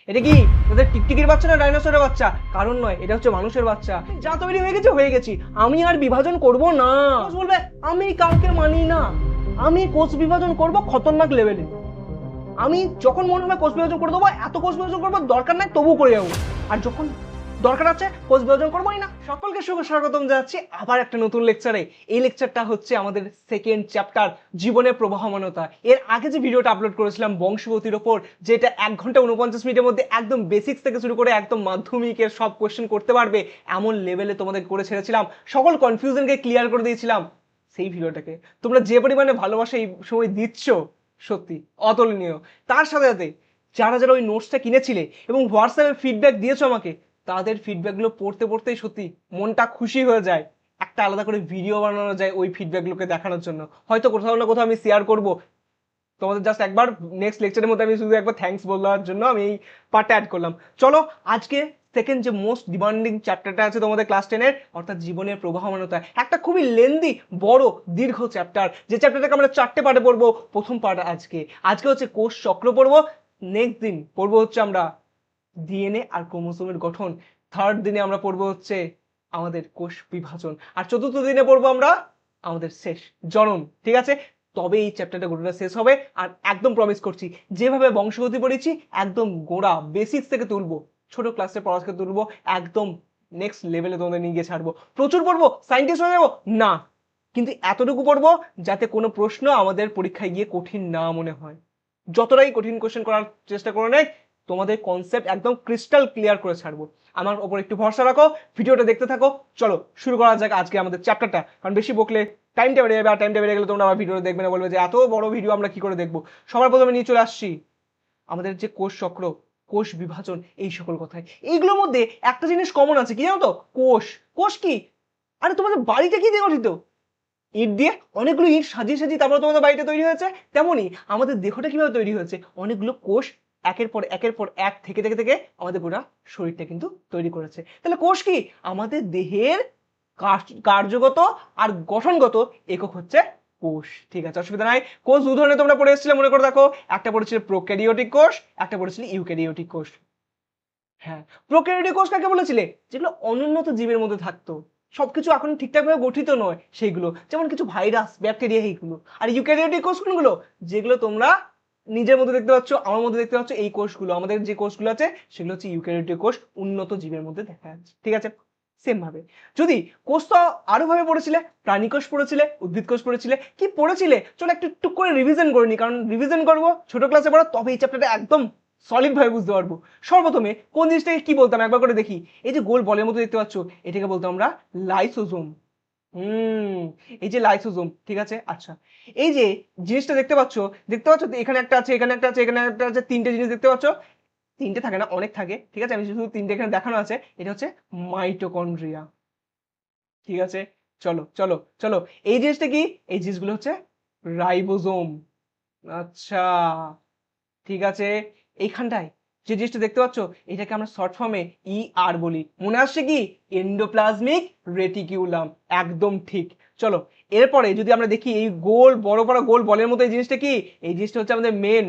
এটা কি তোদের টিকটিকির বাচ্চা না ডাইনোসরের বাচ্চা? কারণ নয়, এটা হচ্ছে মানুষের বাচ্চা। যা তৈরি হয়ে গেছি। আমি আর বিভাজন করব না। বলবে আমি কাউকে মানি না, আমি কোষ বিভাজন করব খতরনাক লেভেলে। আমি যখন মনে হবে কোষ বিভাজন করে দেবো, এত কোষ বিভাজন করবো দরকার নাই তবু করে যাবো। আর যখন দরকার আছে কোষ বিভাজন করবোই না। সকলকে শুভ স্বাগতম জানাচ্ছি আবার একটা নতুন লেকচারে। এই লেকচারটা হচ্ছে আমাদের সেকেন্ড চ্যাপ্টার, জীবনের প্রবাহমানতা। এর আগে যে ভিডিওটা আপলোড করেছিলাম বংশগতির ওপর, যেটা 1 ঘন্টা 49 মিনিটের মধ্যে একদম বেসিক্স থেকে শুরু করে একদম মাধ্যমিকের সব কোয়েশ্চেন করতে পারবে এমন লেভেলে তোমাদের করে ছেড়েছিলাম, সকল কনফিউশনকে ক্লিয়ার করে দিয়েছিলাম। সেই ভিডিওটাকে তোমরা যে পরিমাণে ভালোবাসা এই সময় দিচ্ছ, সত্যি অতুলনীয়। তার সাথে সাথে যারা যারা ওই নোটসটা কিনেছিলে এবং হোয়াটসঅ্যাপে ফিডব্যাক দিয়েছো আমাকে, তাদের ফিডব্যাকগুলো পড়তে পড়তেই সত্যি মনটা খুশি হয়ে যায়। একটা আলাদা করে ভিডিও বানানো যায় ওই ফিডব্যাকগুলোকে দেখানোর জন্য। হয়তো কোথাও না কোথাও আমি শেয়ার করব তোমাদের, জাস্ট একবার নেক্সট লেকচারের মধ্যে আমি শুধু একবার থ্যাঙ্কস বলার জন্য আমি এই পার্টটা অ্যাড করলাম। চলো আজকে সেকেন্ড যে মোস্ট ডিমান্ডিং চ্যাপ্টারটা আছে তোমাদের ক্লাস 10-এর, অর্থাৎ জীবনের প্রবাহমানতা, একটা খুবই লেন্দি বড় দীর্ঘ চ্যাপ্টার, যে চ্যাপ্টারটাকে আমরা 4টে পার্টে পড়বো। প্রথম পার্ট আজকে হচ্ছে কোষ চক্র পড়বো। নেক্সট দিন পড়বো হচ্ছে আমরা ডিএনএ আর ক্রোমোসোমের গঠন। থার্ড দিনে আমরা পড়বো হচ্ছে আমাদের কোষ বিভাজন। আর চতুর্থ দিনে পড়বো আমরা আমাদের শেষ জনন। ঠিক আছে, তবে এই চ্যাপ্টারটা গোটাটা শেষ হবে। আর একদম প্রমিস করছি, যেভাবে বংশগতি পড়েছি একদম গোড়া বেসিক্স থেকে তুলবো, ছোট ক্লাসে পড়া থেকে তুলবো, একদম নেক্সট লেভেলে তোমাদের নিয়ে গিয়ে ছাড়বো। প্রচুর পড়বো, সায়েন্টিস্ট হয়ে যাবো না, কিন্তু এতটুকু পড়বো যাতে কোনো প্রশ্ন আমাদের পরীক্ষায় গিয়ে কঠিন না মনে হয়। যতটাই কঠিন কোশ্চেন করার চেষ্টা করে নেয়, তোমাদের কনসেপ্ট একদম ক্রিস্টাল ক্লিয়ার করে ছাড়বো। আমার ওপর একটু ভরসা রাখো, ভিডিওটা দেখতে থাকো। চলো শুরু করা যাক আজকে আমাদের চ্যাপ্টারটা, কারণ বেশি বকলে টাইমটা বেড়ে যাবে, আর টাইমটা বেড়ে গেলে তোমরা আবার ভিডিওটা দেখবে না, বলবে যে এত বড় ভিডিও আমরা কি করে দেখবো। সবার প্রথমে নিয়ে চলে আসছি আমাদের যে কোষ চক্র, কোষ বিভাজন, এই সকল কথায়। এইগুলোর মধ্যে একটা জিনিস কমন আছে, কি জানো তো? কোষ। কোষ কি? আরে তোমাদের বাড়িটা কি দিয়ে গঠিত? ইট দিয়ে। অনেকগুলো ইট সাজিয়ে সাজিয়ে তারপরে তোমাদের বাড়িটা তৈরি হয়েছে। তেমনই আমাদের দেহটা কিভাবে তৈরি হয়েছে, অনেকগুলো কোষ একের পর এক থেকে থেকে থেকে আমাদের গোটা শরীরটা কিন্তু তৈরি করেছে। তাহলে কোষ কি? আমাদের দেহের কার্যগত আর গঠনগত একক হচ্ছে কোষ। ঠিক আছে, অসুবিধা নাই। কোষ দু ধরনের তোমরা পড়ে এসেছিলে, মনে করে দেখো। একটা পড়েছিলে প্রোক্যারিওটিক কোষ, একটা পড়েছিলে ইউক্যারিওটিক কোষ। হ্যাঁ, প্রোক্যারিওটিক কোষ কাকে বলেছিলে? যেগুলো অনুন্নত জীবের মধ্যে থাকতো, সবকিছু এখন ঠিকঠাকভাবে গঠিত নয় সেইগুলো, যেমন কিছু ভাইরাস, ব্যাকটেরিয়া, এইগুলো। আর ইউক্যারিওটিক কোষ কোনগুলো? যেগুলো তোমরা নিজের মধ্যে দেখতে পাচ্ছ, আমার মধ্যে দেখতে পাচ্ছ, এই কোষগুলো, আমাদের যে কোষগুলো আছে সেগুলো হচ্ছে ইউক্যারিওটিক কোষ, উন্নত জীবের মধ্যে দেখা যাচ্ছে। ঠিক আছে, সেম ভাবে যদি কোষ তো আরো ভাবে পড়েছিলে, প্রাণী কোষ পড়েছিলে, উদ্ভিদ কোষ পড়েছিলে, কি পড়েছিলে চলো একটু টুক করে রিভিশন করে নি, কারণ রিভিশন করবো ছোট ক্লাসে পড়া, তবে এই চ্যাপ্টারটা একদম সলিড ভাবে বুঝতে পারবো। সর্বপ্রথমে কোন জিনিসটাকে কি বলতাম একবার করে দেখি। এই যে গোল বলের মতো দেখতে পাচ্ছ, এটাকে বলতাম আমরা লাইসোজোম। এই যে লাইসোজোম, ঠিক আছে। আচ্ছা, এই যে জিনিসটা দেখতে পাচ্ছ তো, এখানে একটা আছে, এখানে একটা আছে, এখানে একটা আছে, তিনটে জিনিস দেখতে পাচ্ছ। তিনটে থাকে না, অনেক থাকে। ঠিক আছে, আমি শুধু তিনটে এখানে দেখানো আছে। এটা হচ্ছে মাইটোকন্ড্রিয়া। ঠিক আছে, চলো চলো চলো, এই জিনিসটা কি? এই জিনিসগুলো হচ্ছে রাইবোজোম। আচ্ছা, ঠিক আছে। এইখানটায় যে জিনিসটা দেখতে পাচ্ছ, এটাকে আমরা শর্ট ফর্মে আর বলি। মনে আসছে কি? Endoplasmic reticulum. একদম ঠিক। চলো এরপরে যদি আমরা দেখি, এই গোল বড় বড় গোল বলের মতো এই জিনিসটা কি? এই জিনিসটা হচ্ছে আমাদের মেন।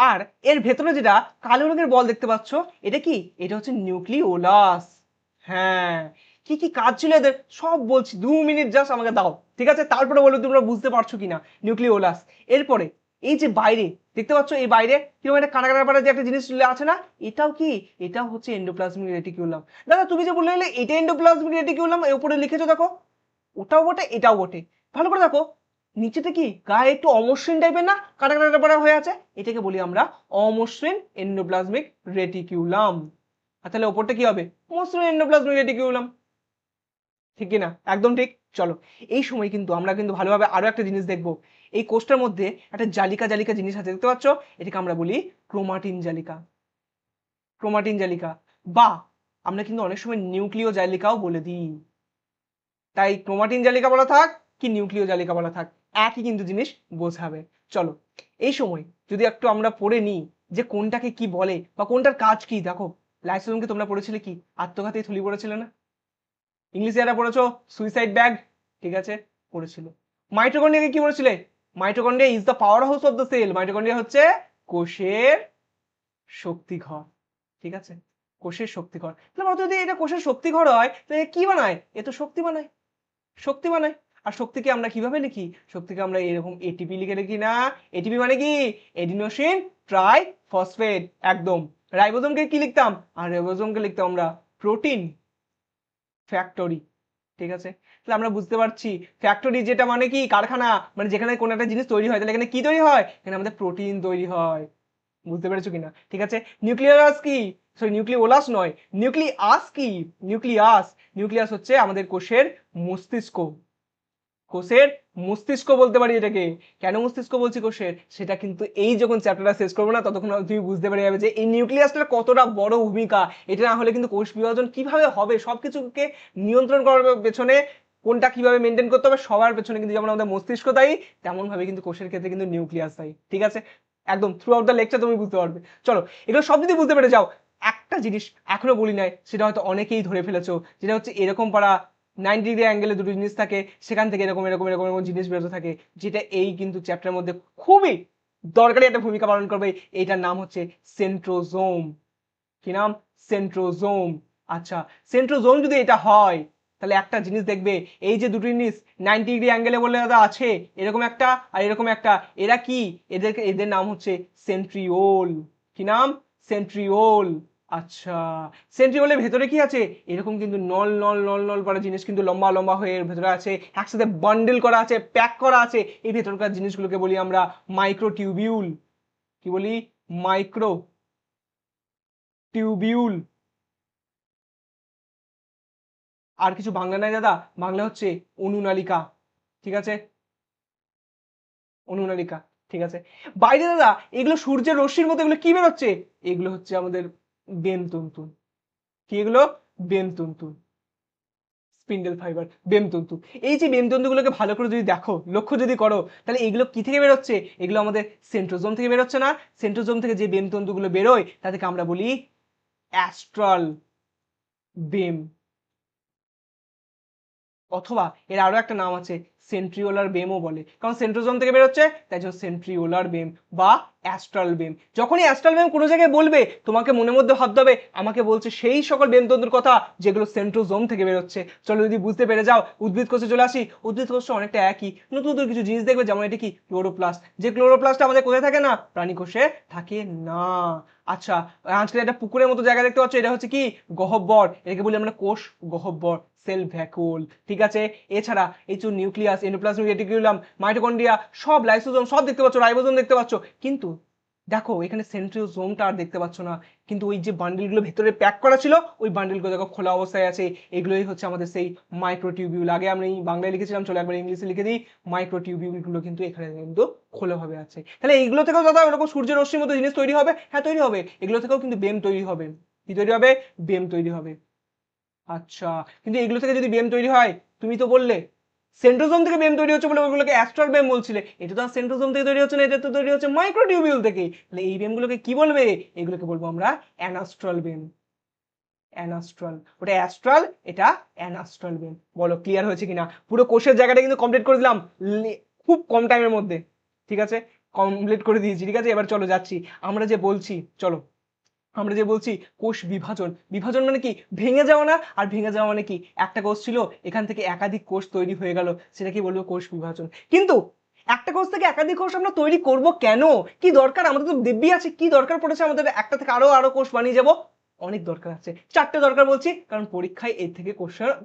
আর এর ভেতরে যেটা কালো রঙের বল দেখতে পাচ্ছ, এটা কি? এটা হচ্ছে নিউক্লিওলাস। হ্যাঁ, কি কি কাজ ছিল এদের সব বলছি, 2 মিনিট জাস্ট আমাকে দাও। ঠিক আছে, তারপরে বলো তোমরা বুঝতে পারছো কিনা। নিউক্লিওলাস। এরপরে এই যে বাইরে দেখতে পাচ্ছ, এই বাইরে কিরকম একটা কানা কানা পাড়া যে একটা জিনিস আছে না, এটাও কি? এটাও হচ্ছে এন্ডোপ্লাজমিক রেটিকিউলাম। দাদা তুমি যে বললে এটা এন্ডোপ্লাজমিক রেটিকিউলাম, এর উপরে লিখেছো দেখো, ওটাও বটে এটাও বটে। ভালো করে দেখো, নিচেতে কি গায়ে একটু অমসৃণ টাইপের না, কাটা কাটা পাড়া হয়ে আছে, এটাকে বলি আমরা অমসৃণ এন্ডোপ্লাজমিক রেটিকিউলাম। আর তাহলে ওপরটা কি হবে? মসৃণ এন্ডোপ্লাজমিক রেটিকিউলাম। ঠিক কিনা? একদম ঠিক। চলো, এই সময় কিন্তু আমরা কিন্তু ভালোভাবে আরো একটা জিনিস দেখবো। এই কোষটার মধ্যে একটা জালিকা জালিকা জিনিস আছে, দেখতে পাচ্ছ? এটাকে আমরা বলি ক্রোমাটিন জালিকা। ক্রোমাটিন জালিকা, বা আমরা কিন্তু অনেক সময় নিউক্লিয় জালিকাও বলে দিই। তাই ক্রোমাটিন জালিকা বলা থাক কি নিউক্লিয় জালিকা বলা থাক, একই কিন্তু জিনিস বোঝাবে। চলো এই সময় যদি একটু আমরা পড়ে নিই যে কোনটাকে কি বলে বা কোনটার কাজ কি। দেখো, লাইসোজোমকে তোমরা পড়েছিলে কি? আত্মঘাতী থলি পড়েছিলে না? ইংলিশে যারা পড়েছো সুইসাইড ব্যাগ। ঠিক আছে, পড়েছিল। মাইটোকন্ড্রিয়াকে কি বলেছিলে? Mitochondria is the powerhouse of the cell. Mitochondria হচ্ছে কোষের শক্তিঘর, ঠিক আছে, কোষের শক্তিঘর। তাহলে বলতো যদি এটা কোষের শক্তিঘর হয় তাহলে কি বানায়? এ তো শক্তি বানায়, শক্তি বানায়। আর শক্তিকে আমরা কিভাবে লিখি? শক্তিকে আমরা এরকম এটিপি লিখে লিখি না? এটিপি মানে কি? এডিনোসিন ট্রাই ফসফেট, একদম। রাইবোজোমকে কি লিখতাম? আর রাইবোজোমকে লিখতাম আমরা প্রোটিন ফ্যাক্টরি, ঠিক আছে। তাহলে আমরা বুঝতে পারছি ফ্যাক্টরি যেটা মানে কি? কারখানা, মানে যেখানে কোনো একটা জিনিস তৈরি হয়। তাহলে এখানে কি তৈরি হয়? এখানে আমাদের প্রোটিন তৈরি হয়। বুঝতে পেরেছো কিনা? ঠিক আছে। নিউক্লিয়াস কি? সরি, নিউক্লিওলাস নয়, নিউক্লিয়াস কি? নিউক্লিয়াস, নিউক্লিয়াস হচ্ছে আমাদের কোষের মস্তিষ্ক। কোষের মস্তিষ্ক বলতে পারি এটাকে। কেন মস্তিষ্ক বলছি কোষের, সেটা কিন্তু এই যখন চ্যাপ্টারটা শেষ করবো না ততক্ষণ তুমি বুঝতে পেরে যাবে যে এই নিউক্লিয়াসটার কতটা বড় ভূমিকা। এটা না হলে কিন্তু কোষ বিভাজন কিভাবে হবে, সবকিছুকে নিয়ন্ত্রণ করার পেছনে, কোনটা কিভাবে মেনটেন করতে হবে সবার পেছনে কিন্তু যেমন আমাদের মস্তিষ্ক দায়ী, তেমন ভাবে কিন্তু কোষের ক্ষেত্রে কিন্তু নিউক্লিয়াস দায়ী, ঠিক আছে। একদম থ্রু আউট দ্য লেকচার তুমি বুঝতে পারবে। চলো, এগুলো সব যদি বুঝতে পেরে যাও, একটা জিনিস এখনো বলি নাই, সেটা হয়তো অনেকেই ধরে ফেলেছো, যেটা হচ্ছে এরকম পারা 90 ডিগ্রি অ্যাঙ্গেলে দুটো জিনিস থাকে, সেখান থেকে এরকম এরকম এরকম এরকম জিনিস বেরোতে থাকে, যেটা এই কিন্তু চ্যাপ্টারের মধ্যে খুবই দরকারি একটা ভূমিকা পালন করবে। এইটার নাম হচ্ছে সেন্ট্রোজোম। কি নাম? সেন্ট্রোজোম। আচ্ছা, সেন্ট্রোজোম যদি এটা হয় তাহলে একটা জিনিস দেখবে, এই যে দুটো জিনিস 90 ডিগ্রি অ্যাঙ্গেলে বলে দাদা আছে, এরকম একটা আর এরকম একটা, এরা কি? এদের নাম হচ্ছে সেন্ট্রিওল। কি নাম? সেন্ট্রিওল। আচ্ছা, সেন্ট্রিওলের ভেতরে কি আছে? এরকম কিন্তু নল নল নল নল করা জিনিস কিন্তু লম্বা লম্বা হয়ে এর ভেতরে আছে, একসাথে বান্ডেল করা আছে, প্যাক করা আছে। এই ভেতরকার জিনিসগুলোকে বলি আমরা মাইক্রোটিউবিউল। কি বলি? Micro tubule. আর কিছু বাংলা নাই দাদা, বাংলা হচ্ছে অনুনালিকা, ঠিক আছে, অনুনালিকা, ঠিক আছে। বাইরে দাদা এগুলো সূর্যের রশ্মির মতো এগুলো কি বেরোচ্ছে? এগুলো হচ্ছে আমাদের বেমতন্তু। কি এগুলো? বেমতন্তু, স্পিন্ডেল ফাইবার, বেমতন্তু। এই যে বেমতন্তুগুলোকে ভালো করে যদি দেখো, লক্ষ্য যদি করো, তাহলে এগুলো কি থেকে বেরোচ্ছে? এগুলো আমাদের সেন্ট্রোজোম থেকে বেরোচ্ছে না? সেন্ট্রোজোম থেকে যে বেমতন্তুগুলো বেরোয় তাদেরকে আমরা বলি অ্যাস্ট্রাল বেম, অথবা এর আরো একটা নাম আছে সেন্ট্রিওলার বেমও বলে, কারণ সেন্ট্রোজোম থেকে বেরোচ্ছে তাই জন্য সেন্ট্রিওলার বেম বা অ্যাস্ট্রাল বেম। যখনই অ্যাস্ট্রাল বেম কোনো জায়গায় বলবে, তোমাকে মনের মধ্যে ভাবতে হবে আমাকে বলছে সেই সকল বেমতন্তুর কথা যেগুলো সেন্ট্রোজোম থেকে বেরোচ্ছে। চলো যদি বুঝতে পেরে যাও, উদ্ভিদ কোষে চলে আসি। উদ্ভিদ কোষ অনেকটা একই, নতুন নতুন কিছু জিনিস দেখবে, যেমন এটা কি? ক্লোরোপ্লাস্ট। যে ক্লোরোপ্লাস্ট আমাদের কোথায় থাকে না? প্রাণী কোষে থাকে না। আচ্ছা, আজকে একটা পুকুরের মতো জায়গা দেখতে পাচ্ছ, এটা হচ্ছে কি? গহ্বর। এটাকে বলি আমরা কোষ গহ্বর, সেল ভ্যাকুল, ঠিক আছে। এছাড়া এই যে নিউক্লিয়াস, এন্ডোপ্লাজমিক রেটিকুলাম, মাইটোকন্ড্রিয়া, সব লাইসোজোম সব দেখতে পাচ্ছ, রাইবোজোম দেখতে পাচ্ছ, কিন্তু দেখো এখানে সেন্ট্রিওজোমটা আর দেখতে পাচ্ছ না। কিন্তু ওই যে বান্ডেলগুলো ভেতরে প্যাক করা ছিল, ওই বান্ডেলগুলো দেখো খোলা অবস্থায় আছে। এগুলোই হচ্ছে আমাদের সেই মাইক্রোটিউবিউল। আগে আমরা এই বাংলায় লিখেছিলাম, চলো একবার ইংলিশে লিখে দিই। মাইক্রোটিউবিউলগুলো কিন্তু এখানে কিন্তু খোলাভাবে আছে। তাহলে এইগুলো থেকেও দাদা ওরকম সূর্যের রশ্মির মতো জিনিস তৈরি হবে? হ্যাঁ তৈরি হবে। এগুলো থেকেও কিন্তু বেম তৈরি হবে। কি তৈরি হবে? বেম তৈরি হবে। আচ্ছা, কিন্তু এগুলো থেকে যদি বেম তৈরি হয়, তুমি তো বললে সেন্ট্রোজোম থেকে বেম তৈরি হচ্ছে বলে ওইগুলোকে অ্যাস্ট্রাল বেম বলছিলে। এটা তো আর সেন্ট্রোজোম থেকে তৈরি হচ্ছে না, এটা তো তৈরি হচ্ছে মাইক্রোটিউবিউল থেকে। তাহলে এই বেমগুলোকে কি বলবে? এগুলোকে বলবো আমরা অ্যানাস্ট্রাল বেম। অ্যানাস্ট্রাল, ওটা অ্যাস্ট্রাল, এটা অ্যানাস্ট্রাল বেম। বলো ক্লিয়ার হয়েছে কিনা? পুরো কোষের জায়গাটা কিন্তু কমপ্লিট করে দিলাম খুব কম টাইমের মধ্যে, ঠিক আছে, কমপ্লিট করে দিয়েছি, ঠিক আছে। এবার চলো যাচ্ছি, আমরা যে বলছি, চলো আমরা যে বলছি কোষ বিভাজন। বিভাজন মানে কি? ভেঙে যাওয়া না? আর ভেঙে যাওয়া মানে কি? একটা কোষ ছিল, এখান থেকে একাধিক কোষ তৈরি হয়ে গেল, সেটাকে বলবো কোষ বিভাজন। কিন্তু একটা কোষ থেকে একাধিক কোষ আমরা তৈরি করব কেন? কি দরকার? আমাদের তো দিব্যি আছে, কি দরকার পড়েছে আমাদের একটা থেকে আরো আরো কোষ বানিয়ে যাব? অনেক দরকার আছে, চারটে দরকার বলছি, কারণ পরীক্ষায় এর থেকে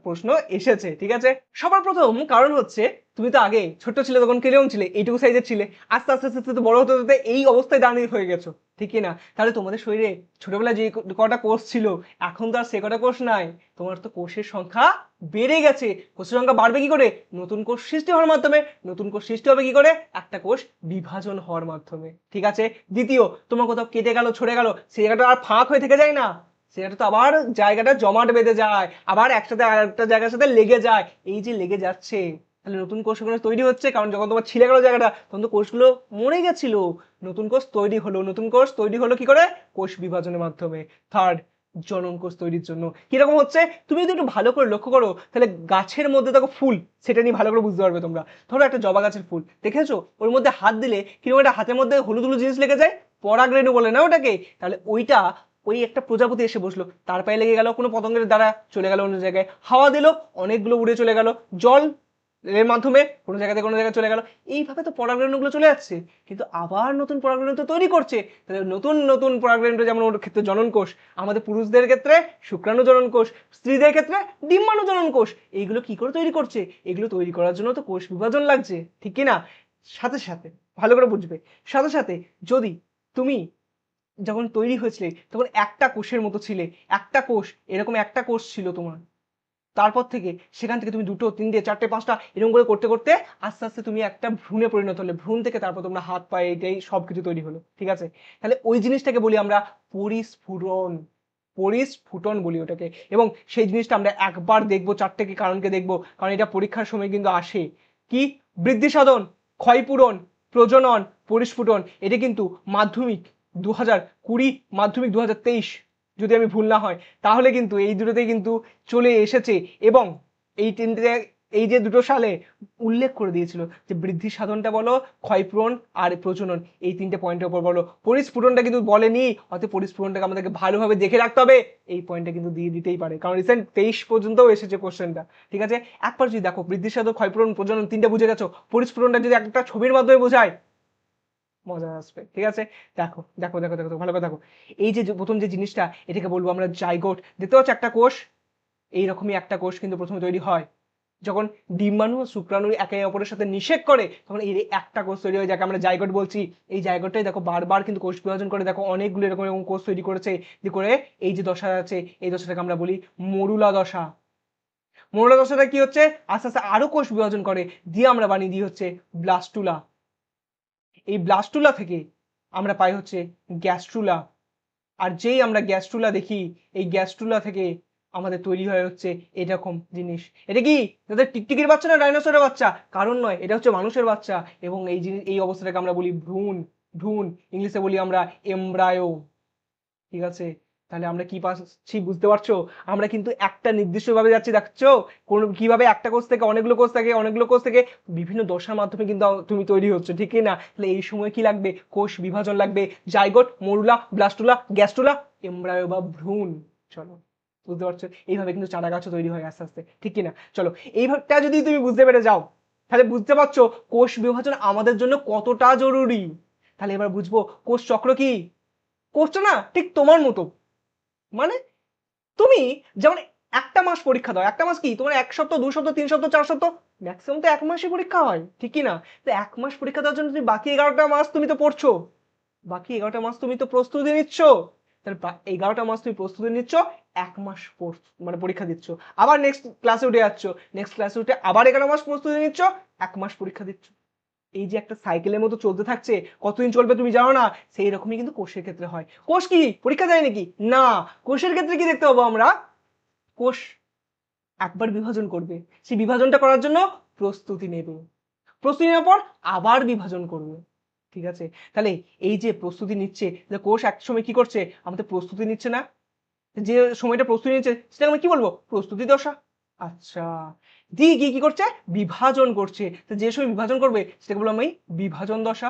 প্রশ্ন এসেছে, ঠিক আছে। সবার প্রথম কারণ হচ্ছে, তুমি তো আগে ছোট ছিলে, তখন কিরকম ছিলে? এইটুকু সাইজের ছিলে, আস্তে আস্তে আস্তে আস্তে বড় হতে হতে এই অবস্থায় দাঁড়িয়ে হয়ে গেছো, ঠিক না? তাহলে তোমাদের শরীরে ছোটবেলায় যে কটা কোষ ছিল, এখন তো আর সে কটা কোষ নাই। তোমার তো কোষের সংখ্যা বেড়ে গেছে। কোষের সংখ্যা বাড়বে কি করে? নতুন কোষ সৃষ্টি হওয়ার মাধ্যমে। নতুন কোষ সৃষ্টি হবে কি করে? একটা কোষ বিভাজন হওয়ার মাধ্যমে, ঠিক আছে। দ্বিতীয়, তোমার কোথাও কেটে গেল, ছড়ে গেল, সেই জায়গাটা আর ফাঁক হয়ে থেকে যায় না, সেটা তো আবার জায়গাটা জমাট বেঁধে যায়, আবার একসাথে আরেকটা জায়গার সাথে লেগে যায়। এই যে লেগে যাচ্ছে, তাহলে নতুন কোষ ওখানে তৈরি হচ্ছে, কারণ যখন তোমার ছিলে গেল জায়গাটা, তখন তো কোষগুলো মরে গেছিল। নতুন কোষ তৈরি হলো, নতুন কোষ তৈরি হলো কি করে? কোষ বিভাজনের মাধ্যমে। থার্ড, জনন কোষ তৈরির জন্য। কিরকম হচ্ছে তুমি যদি একটু ভালো করে লক্ষ্য করো তাহলে গাছের মধ্যে দেখো ফুল, সেটা নিয়ে ভালো করে বুঝতে পারবে তোমরা। ধরো একটা জবা গাছের ফুল দেখেছো, ওর মধ্যে হাত দিলে কিরকম একটা হাতের মধ্যে হলুদ হলুদ জিনিস লেগে যায়, পরাগরেণু বলে না ওটাকে। তাহলে ওইটা ওই একটা প্রজাপতি এসে বসলো, তার পায়ে লেগে গেল, কোনো পতঙ্গের দ্বারা চলে গেল অন্য জায়গায়, হাওয়া দিল, অনেকগুলো উড়ে চলে গেল, জল এর মাধ্যমে কোনো জায়গাতে কোনো জায়গায় চলে গেল, এইভাবে তো পরাগরেণুগুলো চলে যাচ্ছে। কিন্তু আবার নতুন পরাগরেণু তো তৈরি করছে, তাহলে নতুন নতুন পরাগরেণু, যেমন ওর ক্ষেত্রে জনন কোষ, আমাদের পুরুষদের ক্ষেত্রে শুক্রাণু জনন কোষ, স্ত্রীদের ক্ষেত্রে ডিম্বাণু জনন কোষ। এইগুলো কি করে তৈরি করছে? এগুলো তৈরি করার জন্য তো কোষ বিভাজন লাগছে, ঠিক কি না? সাথে সাথে ভালো করে বুঝবে, সাথে সাথে যদি তুমি যখন তৈরি হয়েছিলে তখন একটা কোষের মতো ছিলে, একটা কোষ, এরকম একটা কোষ ছিল তোমার। তারপর থেকে সেখান থেকে তুমি দুটো, তিনটে, চারটে, পাঁচটা এরকম করে করতে করতে আস্তে আস্তে তুমি একটা ভ্রূণে পরিণত হলে, ভ্রূণ থেকে তারপর তোমরা হাত পায়ে এটাই সব কিছু তৈরি হলো, ঠিক আছে? তাহলে ওই জিনিসটাকে বলি আমরা পরিস্ফুটন, পরিস্ফুটন বলি ওটাকে। এবং সেই জিনিসটা আমরা একবার দেখবো, চারটে কি কারণকে দেখবো, কারণ এটা পরীক্ষার সময় কিন্তু আসে। কি? বৃদ্ধি সাধন, ক্ষয়পূরণ, প্রজনন, পরিস্ফুটন। এটা কিন্তু মাধ্যমিক 2020, মাধ্যমিক 2023 যদি আমি ভুল না হয়, তাহলে কিন্তু এই দুটোতেই কিন্তু চলে এসেছে। এবং এই তিনটে, এই যে দুটো সালে উল্লেখ করে দিয়েছিল যে বৃদ্ধি সাধনটা বলো, ক্ষয়পূরণ আর প্রজনন, এই তিনটে পয়েন্টের উপর বলো। পরিস্ফুটনটা কিন্তু বলেনি, অতএব পরিস্ফুটনটাকে আমাদেরকে ভালোভাবে দেখে রাখতে হবে। এই পয়েন্টটা কিন্তু দিয়ে দিতেই পারে, কারণ রিসেন্ট 23 পর্যন্তও এসেছে কোশ্চেনটা, ঠিক আছে? একবার যদি দেখো বৃদ্ধি সাধন, ক্ষয়পূরণ, প্রজনন তিনটে বুঝে গেছো, পরিস্ফুটনটা যদি একটা ছবির মাধ্যমে বোঝায় মজা আসবে, ঠিক আছে? দেখো দেখো দেখো দেখো ভালো করে দেখো। এই যে প্রথম যে জিনিসটা, এটাকে বলবো আমরা জাইগোট। দেখতে পাচ্ছ একটা কোষ, এইরকমই একটা কোষ কিন্তু প্রথমে তৈরি হয় যখন ডিম্বাণু ও শুক্রাণু একে অপরের সাথে নিষেক করে, তখন এই একটা কোষ তৈরি হয় যাকে আমরা জাইগোট বলছি। এই জাইগোটটাই দেখো বারবার কিন্তু কোষ বিভাজন করে, দেখো অনেকগুলো এরকম এরকম কোষ তৈরি করেছে, যে করে এই যে দশা আছে, এই দশাটাকে আমরা বলি মরুলা দশা। মরুলা দশাটা কি হচ্ছে, আস্তে আস্তে আরো কোষ বিভাজন করে, দিয়ে আমরা বানিয়ে দিই হচ্ছে ব্লাস্টুলা। এই ব্লাস্টুলা থেকে আমরা পাই হচ্ছে গ্যাস্ট্রুলা। আর যেই আমরা গ্যাস্ট্রুলা দেখি, এই গ্যাস্ট্রুলা থেকে আমাদের তৈরি হয় হচ্ছে এরকম জিনিস। এটা কি তাদের টিকটিকির বাচ্চা না ডাইনোসরের বাচ্চা? কারণ নয়, এটা হচ্ছে মানুষের বাচ্চা। এবং এই জিনিস, এই অবস্থাটাকে আমরা বলি ভ্রূণ। ভ্রূণ ইংলিশে বলি আমরা এমব্রায়ো, ঠিক আছে? তাহলে আমরা কি পাচ্ছি বুঝতে পারছো? আমরা কিন্তু একটা নির্দিষ্ট ভাবে যাচ্ছি, দেখছো কোন কিভাবে একটা কোষ থেকে অনেকগুলো কোষ থেকে, অনেকগুলো কোষ থেকে বিভিন্ন দশার মাধ্যমে কিন্তু তুমি তৈরি হচ্ছে, ঠিক না? তাহলে এই সময় কি লাগবে? কোষ বিভাজন লাগবে। Zygote, morula, blastula, gastrula, embryo বা ভ্রূণ। চলো বুঝতে পারছো, এইভাবে কিন্তু চারা গাছও তৈরি হয় আস্তে আস্তে, ঠিক কিনা? চলো এইভাবেটা যদি তুমি বুঝতে পেরে যাও, তাহলে বুঝতে পারছো কোষ বিভাজন আমাদের জন্য কতটা জরুরি। তাহলে এবার বুঝবো কোষ চক্র কি। কোষটা না ঠিক তোমার মতো, মানে তুমি যেমন একটা মাস পরীক্ষা দাও, একটা মাস কি তোমার 1 সপ্তাহ, 2 সপ্তাহ, 3 সপ্তাহ, 4 সপ্তাহ, ম্যাক্সিমাম তো 1 মাসই পরীক্ষা হয়, ঠিক কি না? তো 1 মাস পরীক্ষা দেওয়ার জন্য তুমি বাকি 11টা মাস তুমি তো পড়ছো, বাকি 11টা মাস তুমি তো প্রস্তুতি নিচ্ছ। তাহলে 11টা মাস তুমি প্রস্তুতি নিচ্ছ, 1 মাস মানে পরীক্ষা দিচ্ছ, আবার নেক্সট ক্লাসে উঠে যাচ্ছ, নেক্সট ক্লাসে উঠে আবার 11 মাস প্রস্তুতি নিচ্ছ, 1 মাস পরীক্ষা দিচ্ছ। এই যে একটা সাইকেলের মতো চলতে থাকছে, কতদিন চলবে তুমি জানো না? সেই রকমই কিন্তু কোষের ক্ষেত্রে হয়। কোষ কি পরীক্ষা দেয় নাকি? না। কোষের ক্ষেত্রে কি দেখতে পাবো আমরা? কোষ একবার বিভাজন করবে, সেই বিভাজনটা করার জন্য প্রস্তুতি নেবে, প্রস্তুতি নেওয়ার পর আবার বিভাজন করবে, ঠিক আছে? তাহলে এই যে প্রস্তুতি নিচ্ছে, যে কোষ এক সময় কি করছে, আমাদের প্রস্তুতি নিচ্ছে না? যে সময়টা প্রস্তুতি নিচ্ছে সেটা আমরা কি বলবো? প্রস্তুতি দশা। আচ্ছা, দিয়ে কি কি করছে? বিভাজন করছে। তো যে সময় বিভাজন করবে সেটাকে বললাম আমি বিভাজন দশা।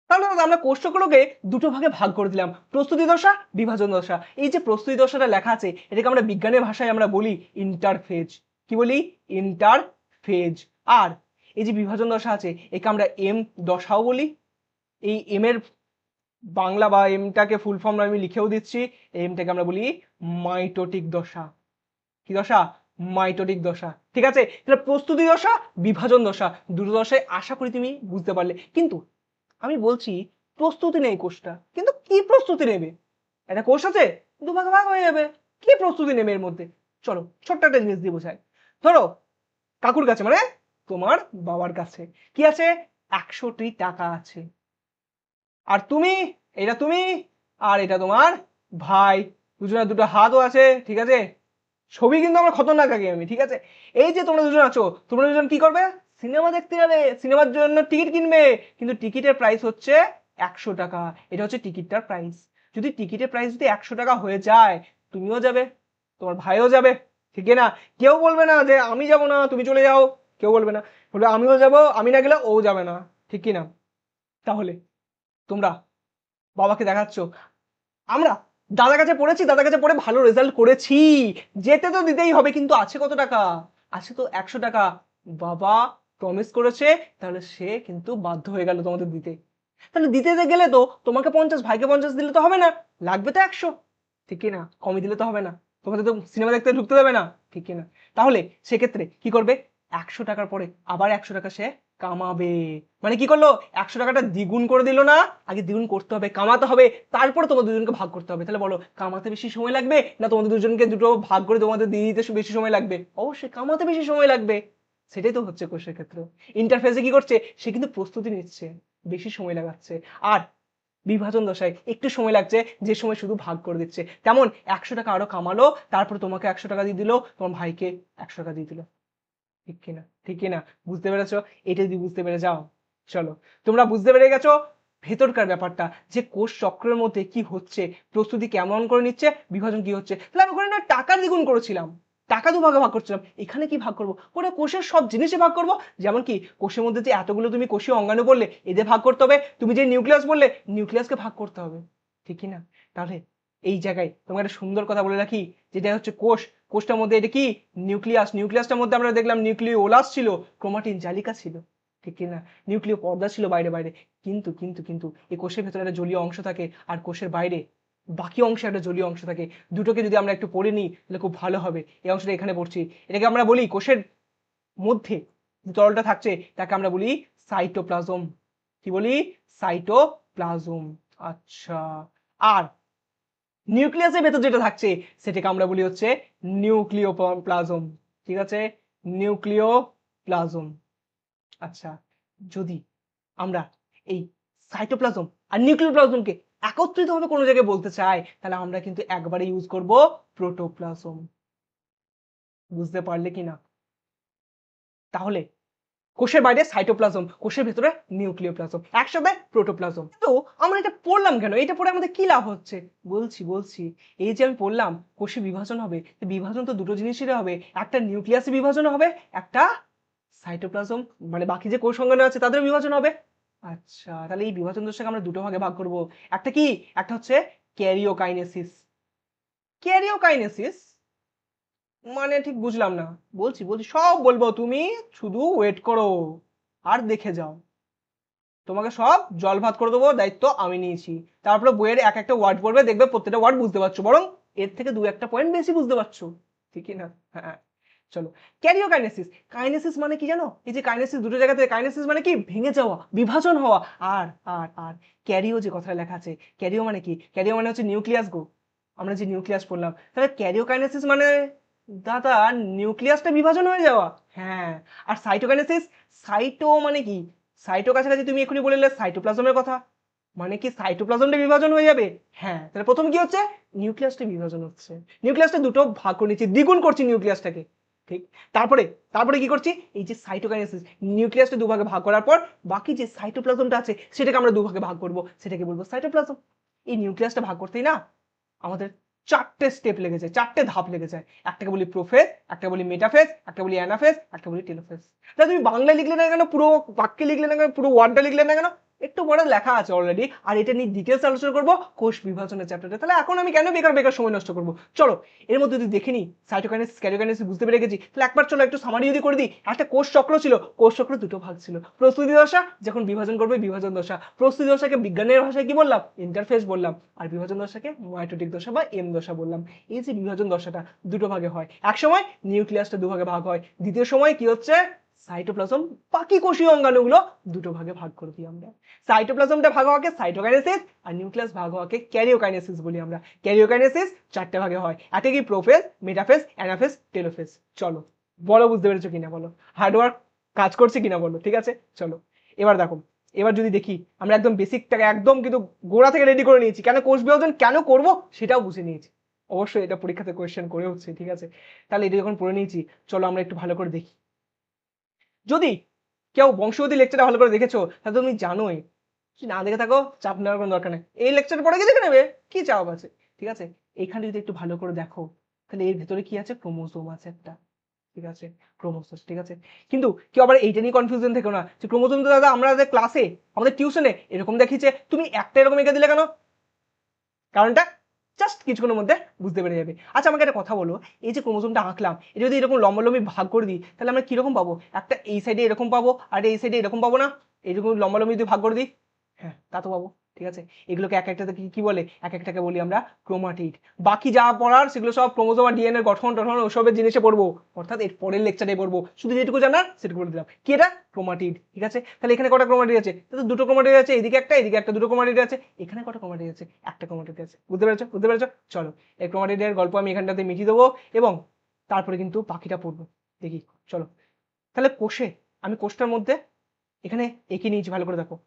তাহলে আমরা কোষগুলোকে দুটো ভাগে ভাগ করে দিলাম, প্রস্তুতি দশা, বিভাজন দশা। এই যে প্রস্তুতি দশাটা লেখা আছে, এটাকে আমরা বিজ্ঞানের ভাষায় আমরা বলি ইন্টারফেজ। কি বলি? ইন্টারফেজ। আর এই যে বিভাজন দশা আছে, একে আমরা এম দশাও বলি। এই এম এর বাংলা বা এমটাকে ফুল ফর্ম আমি লিখেও দিচ্ছি, এমটাকে আমরা বলি মাইটোটিক দশা। কি দশা? মাইটোটিক দশা, ঠিক আছে? তাহলে প্রস্তুতি দশা, বিভাজন দশা, দুটো দশায় আশা করি তুমি বুঝতে পারলে। কিন্তু আমি বলছি প্রস্তুতি নেই কোষটা, কিন্তু কি প্রস্তুতি নেবে? একটা কোষ আছে, দুভাগে ভাগ হয়ে যাবে, কি প্রস্তুতি নেবে এর মধ্যে? চলো ছোট্ট একটা জিনিস দিয়ে বোঝাই। ধরো কাকুর কাছে, মানে তোমার বাবার কাছে কি আছে? 100টি টাকা আছে। আর তুমি, এটা তুমি, আর এটা তোমার ভাই, দুজনের দুটো হাতও আছে, ঠিক আছে? ছবি কিন্তু আমার খতরনাক আগে আমি, ঠিক আছে? এই যে তোমরা দুজন আছো, তোমরা দুজন কি করবে? সিনেমা দেখতে যাবে, সিনেমার জন্য টিকিট কিনবে, কিন্তু টিকিটের প্রাইস হচ্ছে 100 টাকা। এটা হচ্ছে টিকিটটার প্রাইস। যদি টিকিটের প্রাইস যদি 100 টাকা হয়ে যায়, তুমিও যাবে, তোমার ভাইও যাবে, ঠিক না? কেউ বলবে না যে আমি যাব না তুমি চলে যাও, কেউ বলবে না, বলবে আমিও যাব, আমি না গেলে ও যাবে না, ঠিক কি না? তাহলে তোমরা বাবাকে দেখাচ্ছ, আমরা দাদার কাছে পড়েছি, দাদার কাছে পড়ে ভালো রেজাল্ট করেছি, যেতে তো দিতেই হবে, কিন্তু আছে কত টাকা? আছে তো 100 টাকা। বাবা প্রমিস করেছে, তাহলে সে কিন্তু বাধ্য হয়ে গেল তোমাদের দিতে। তাহলে দিতে গেলে তো তোমাকে 50, ভাইকে 50 দিলে তো হবে না, লাগবে তো 100, ঠিক না? কমই দিলে তো হবে না, তোমাদের তো সিনেমা দেখতে ঢুকতে দেবে না, ঠিক না? তাহলে সেক্ষেত্রে কি করবে? 100 টাকার পরে আবার 100 টাকা সে কামাবে। মানে কি করলো? 100 টাকাটা দ্বিগুণ করে দিল না? আগে দ্বিগুণ করতে হবে, কামাতে হবে, তারপরে তোমাদের দুজনকে ভাগ করতে হবে। তাহলে বলো, কামাতে বেশি সময় লাগবে না তোমাদের দুজনকে দুটো ভাগ করে তোমাদের দিয়ে দিতে বেশি সময় লাগবে? অবশ্যই কামাতে বেশি সময় লাগবে। সেটাই তো হচ্ছে কোষের ক্ষেত্রে। ইন্টারফেসে কি করছে? সে কিন্তু প্রস্তুতি নিচ্ছে, বেশি সময় লাগাচ্ছে। আর বিভাজন দশায় একটু সময় লাগছে, যে সময় শুধু ভাগ করে দিচ্ছে। তেমন 100 টাকা আরো কামালো, তারপর তোমাকে 100 টাকা দিয়ে দিল, তোমার ভাইকে 100 টাকা দিয়ে দিল, ঠিক কিনা? ঠিক কিনা? বুঝতে পেরেছো? এটা যদি বুঝতে পেরে যাও, চলো তোমরা বুঝতে পেরে গেছো ভেতরকার ব্যাপারটা, যে কোষ চক্রের মধ্যে কি হচ্ছে, প্রস্তুতি কেমন করে নিচ্ছে, বিভাজন কি হচ্ছে। তাহলে আমি ওখানে না টাকা দ্বিগুণ করেছিলাম, টাকা দুভাগে ভাগ করছিলাম, এখানে কি ভাগ করবো? ওটা কোষের সব জিনিসে ভাগ করবো। যেমন কি কোষের মধ্যে যে এতগুলো তুমি কোষীয় অঙ্গাণু বললে, এদের ভাগ করতে হবে। তুমি যে নিউক্লিয়াস বললে, নিউক্লিয়াসকে ভাগ করতে হবে, ঠিক কিনা? তাহলে এই জায়গায় তোমাকে একটা সুন্দর কথা বলে রাখি, যেটা হচ্ছে কোষ, কোষটার মধ্যে এটা কি? নিউক্লিয়াস। নিউক্লিয়াসটার মধ্যে আমরা দেখলাম নিউক্লিওলাস ছিল, ক্রোমাটিন জালিকা ছিল, ঠিক কিনা? নিউক্লিয় পর্দা ছিল বাইরে বাইরে। কিন্তু কিন্তু কিন্তু এই কোষের ভেতরে একটা জলীয় অংশ থাকে, আর কোষের বাইরে বাকি অংশে একটা জলীয় অংশ থাকে। দুটোকে যদি আমরা একটু পড়ে নিই তাহলে খুব ভালো হবে। এই অংশটা এখানে পড়ছি, এটাকে আমরা বলি কোষের মধ্যে যে তরলটা থাকছে তাকে আমরা বলি সাইটোপ্লাজম। কি বলি? সাইটোপ্লাজম। আচ্ছা, আর নিউক্লিয়াসের ভেতর যেটা থাকছে সেটাকে আমরা বলি হচ্ছে নিউক্লিওপ্লাজম, ঠিক আছে? নিউক্লিওপ্লাজম। আচ্ছা, যদি আমরা এই সাইটোপ্লাজম আর নিউক্লিওপ্লাজমকে একত্রিত ভাবে কোনো জায়গায় বলতে চাই, তাহলে আমরা কিন্তু একবারে ইউজ করব প্রোটোপ্লাজম। বুঝতে পারলে কিনা? তাহলে কোষের বাইরে সাইটোপ্লাজম, কোষের ভেতরে নিউক্লিওপ্লাজম, একসাথে প্রোটোপ্লাজম। তো আমরা এটা পড়লাম কেন? এটা পড়ে আমাদের কি লাভ হচ্ছে? বলছি বলছি এই যে আমি পড়লাম কোষে বিভাজন হবে, বিভাজন তো দুটো জিনিসেরই হবে, একটা নিউক্লিয়াসে বিভাজন হবে, একটা সাইটোপ্লাজম মানে বাকি যে কোষ অঙ্গাণু আছে তাদের বিভাজন হবে। আচ্ছা, তাহলে এই বিভাজন দশাকে আমরা দুটো ভাগে ভাগ করব। একটা কি? একটা হচ্ছে ক্যারিওকাইনেসিস। ক্যারিওকাইনেসিস মানে ঠিক বুঝলাম না। বলছি বলছি সব বলবো, তুমি শুধু ওয়েট করো আর দেখে যাও। তোমাকে সব জল ভাত করে দেবো, দায়িত্ব আমি নিয়েছি। তারপরে বইয়ের এক একটা ওয়ার্ড পড়বে, দেখবে প্রত্যেকটা ওয়ার্ড বুঝতে পারছো, বরং এর থেকে দু একটা পয়েন্ট বেশি বুঝতে পারছো, ঠিকই না? হ্যাঁ, চলো। ক্যারিওকাইনেসিস, কাইনেসিস মানে কি জানো? এই যে কাইনেসিস দুটো জায়গাতে, কাইনেসিস মানে কি? ভেঙে যাওয়া, বিভাজন হওয়া। আর আর আর ক্যারিও যে কথাটা লেখা আছে, ক্যারিও মানে কি? ক্যারিও মানে হচ্ছে নিউক্লিয়াস গো। আমরা যে নিউক্লিয়াস পড়লাম, তাহলে ক্যারিওকাইনেসিস মানে দাদা নিউক্লিয়াসটা বিভাজন হয়ে যাওয়া। হ্যাঁ। আর সাইটোকাইনেসিস, সাইটো মানে কি? সাইটো কাছাকাছি তুমি এখনই বললে সাইটোপ্লাজমের কথা, মানে কি সাইটোপ্লাজমটা বিভাজন হয়ে যাবে? হ্যাঁ। তাহলে প্রথম কি হচ্ছে? নিউক্লিয়াসটা বিভাজন হচ্ছে, নিউক্লিয়াসটা দুটো ভাগ করে নিচ্ছি, দ্বিগুণ করছি নিউক্লিয়াসটাকে, ঠিক? তারপরে তারপরে কি করছি? এই যে সাইটোকাইনেসিস, নিউক্লিয়াসটা দুভাগে ভাগ করার পর বাকি যে সাইটোপ্লাজমটা আছে সেটাকে আমরা দুভাগে ভাগ করব, সেটাকে বলবো সাইটোপ্লাজম। এই নিউক্লিয়াসটা ভাগ করতেই না আমাদের চারটে স্টেপ লেগে যায়, চারটে ধাপ লেগে যায়। একটাকে বলি প্রোফেজ, একটা বলি মেটাফেজ, একটা বলি অ্যানাফেজ, একটা বলি টেলোফেজ। তাহলে তুমি বাংলায় লিখলে না কেন, পুরো বাক্যে লিখলে না কেন, পুরো ওয়ার্ডটা লিখলে না কেন? একটু পরে লেখা আছে অলরেডি, আর এটা নিয়ে ডিটেলস আলোচনা করবো কোষ বিভাজনের চ্যাপ্টারে। তাহলে এখন আমি কেন বেকার বেকার সময় নষ্ট করবো? চলো এর মধ্যে যদি দেখে নিই সাইটোকাইনেসিস ক্যারিওকাইনেসিস বুঝতে পেরে গেছি, তাহলে একবার চলো একটু সামারি যদি করে দিই। একটা কোষ চক্র ছিল, কোষ চক্র দুটো ভাগ ছিল, প্রস্তুতি দশা, যখন বিভাজন করবে বিভাজন দশা। প্রস্তুতি দশাকে বিজ্ঞানের ভাষায় কি বললাম? ইন্টারফেজ বললাম। আর বিভাজন দশাকে মাইটোটিক দশা বা এম দশা বললাম। এই যে বিভাজন দশাটা দুটো ভাগে হয়, এক সময় নিউক্লিয়াসটা দুভাগে ভাগ হয়, দ্বিতীয় সময় কি হচ্ছে? সাইটোপ্লাজম বাকি কোষীয় অঙ্গাণুগুলো দুটো ভাগে ভাগ করে দিই আমরা। সাইটোপ্লাজমটা ভাগ হওয়াকে সাইটোকাইনেসিস, আর নিউক্লিয়াস ভাগ হওয়াকে ক্যারিওকাইনেসিস বলি আমরা। ক্যারিওকাইনেসিস চারটে ভাগে হয়, একটা কি? Prophase, metaphase, anaphase, telophase. চলো বলো বুঝতে পেরেছো কিনা বলো, হার্ডওয়ার্ক কাজ করছে কিনা বলো। ঠিক আছে, চলো এবার দেখো, এবার যদি দেখি আমরা একদম বেসিকটাকে একদম কিন্তু গোড়া থেকে রেডি করে নিয়েছি, কেন কোষ বিভাজন কেন করব সেটাও বুঝে নিয়েছি। অবশ্যই এটা পরীক্ষাতে কোয়েশ্চেন করে হচ্ছে, ঠিক আছে? তাহলে এটা যখন পড়ে নিয়েছি, চলো আমরা একটু ভালো করে দেখি। যদি কেউ বংশগতি লেকচারটা ভালো করে দেখেছো তাহলে তুমি জানোই না দেখে থাকো, চাপ নেওয়ার কোনো দরকার নেই, এই লেকচার পরে গিয়ে দেখে নেবে কি চাপ আছে। ঠিক আছে, এখানে যদি একটু ভালো করে দেখো তাহলে এর ভেতরে কি আছে, ক্রোমোসোম আছে একটা। ঠিক আছে, ক্রোমোসোম। ঠিক আছে, কিন্তু কেউ আবার এইটা নিয়ে কনফিউশন থেকো না যে ক্রোমোসোম তো দাদা আমরা ক্লাসে আমাদের টিউশনে এরকম দেখিছে, তুমি একটা এরকম এঁকে দিলে কেন? কারণটা জাস্ট কিছুক্ষণের মধ্যে বুঝতে পেরে যাবে। আচ্ছা আমাকে একটা কথা বলো, এই যে ক্রোমোসোমটা আঁকলাম এটা যদি এরকম লম্বালম্বি ভাগ করে দিই তাহলে আমরা কিরকম পাবো? একটা এই সাইডে এরকম পাবো আর এই সাইডে এরকম পাবো না? এইরকম লম্বালম্বি যদি ভাগ করে দিই, হ্যাঁ তা তো পাবো। ঠিক আছে, এগুলোকে এক একটাতে কি বলে, এক একটাকে বলি আমরা ক্রোমাটিড। বাকি যা পড়ার সেগুলো সব ক্রোমোসোম আর ডিএনএ গঠন টঠন ওসবের জিনিসে পড়বো, অর্থাৎ এর পরের লেকচারে পড়বো। শুধু যেটুকু জানার সেটুকু বলে দিলাম, কি এটা ক্রোমাটিড। ঠিক আছে, তাহলে এখানে কটা ক্রোমাটিড আছে? তো দুটো ক্রোমাটিড আছে, এদিকে একটা এদিকে একটা, দুটো ক্রোমাটিড আছে। এখানে কটা ক্রোমাটিড আছে? একটা ক্রোমাটিড আছে। বুঝতে পেরেছো? বুঝতে পেরেছো? চলো এই ক্রোমাটিডের গল্প আমি এখানটাতে মিটিয়ে দেবো এবং তারপরে কিন্তু বাকিটা পড়বো। দেখি চলো। তাহলে কোষে, আমি কোষটার মধ্যে এখানে এঁকে নিয়েছি, ভালো করে দেখো,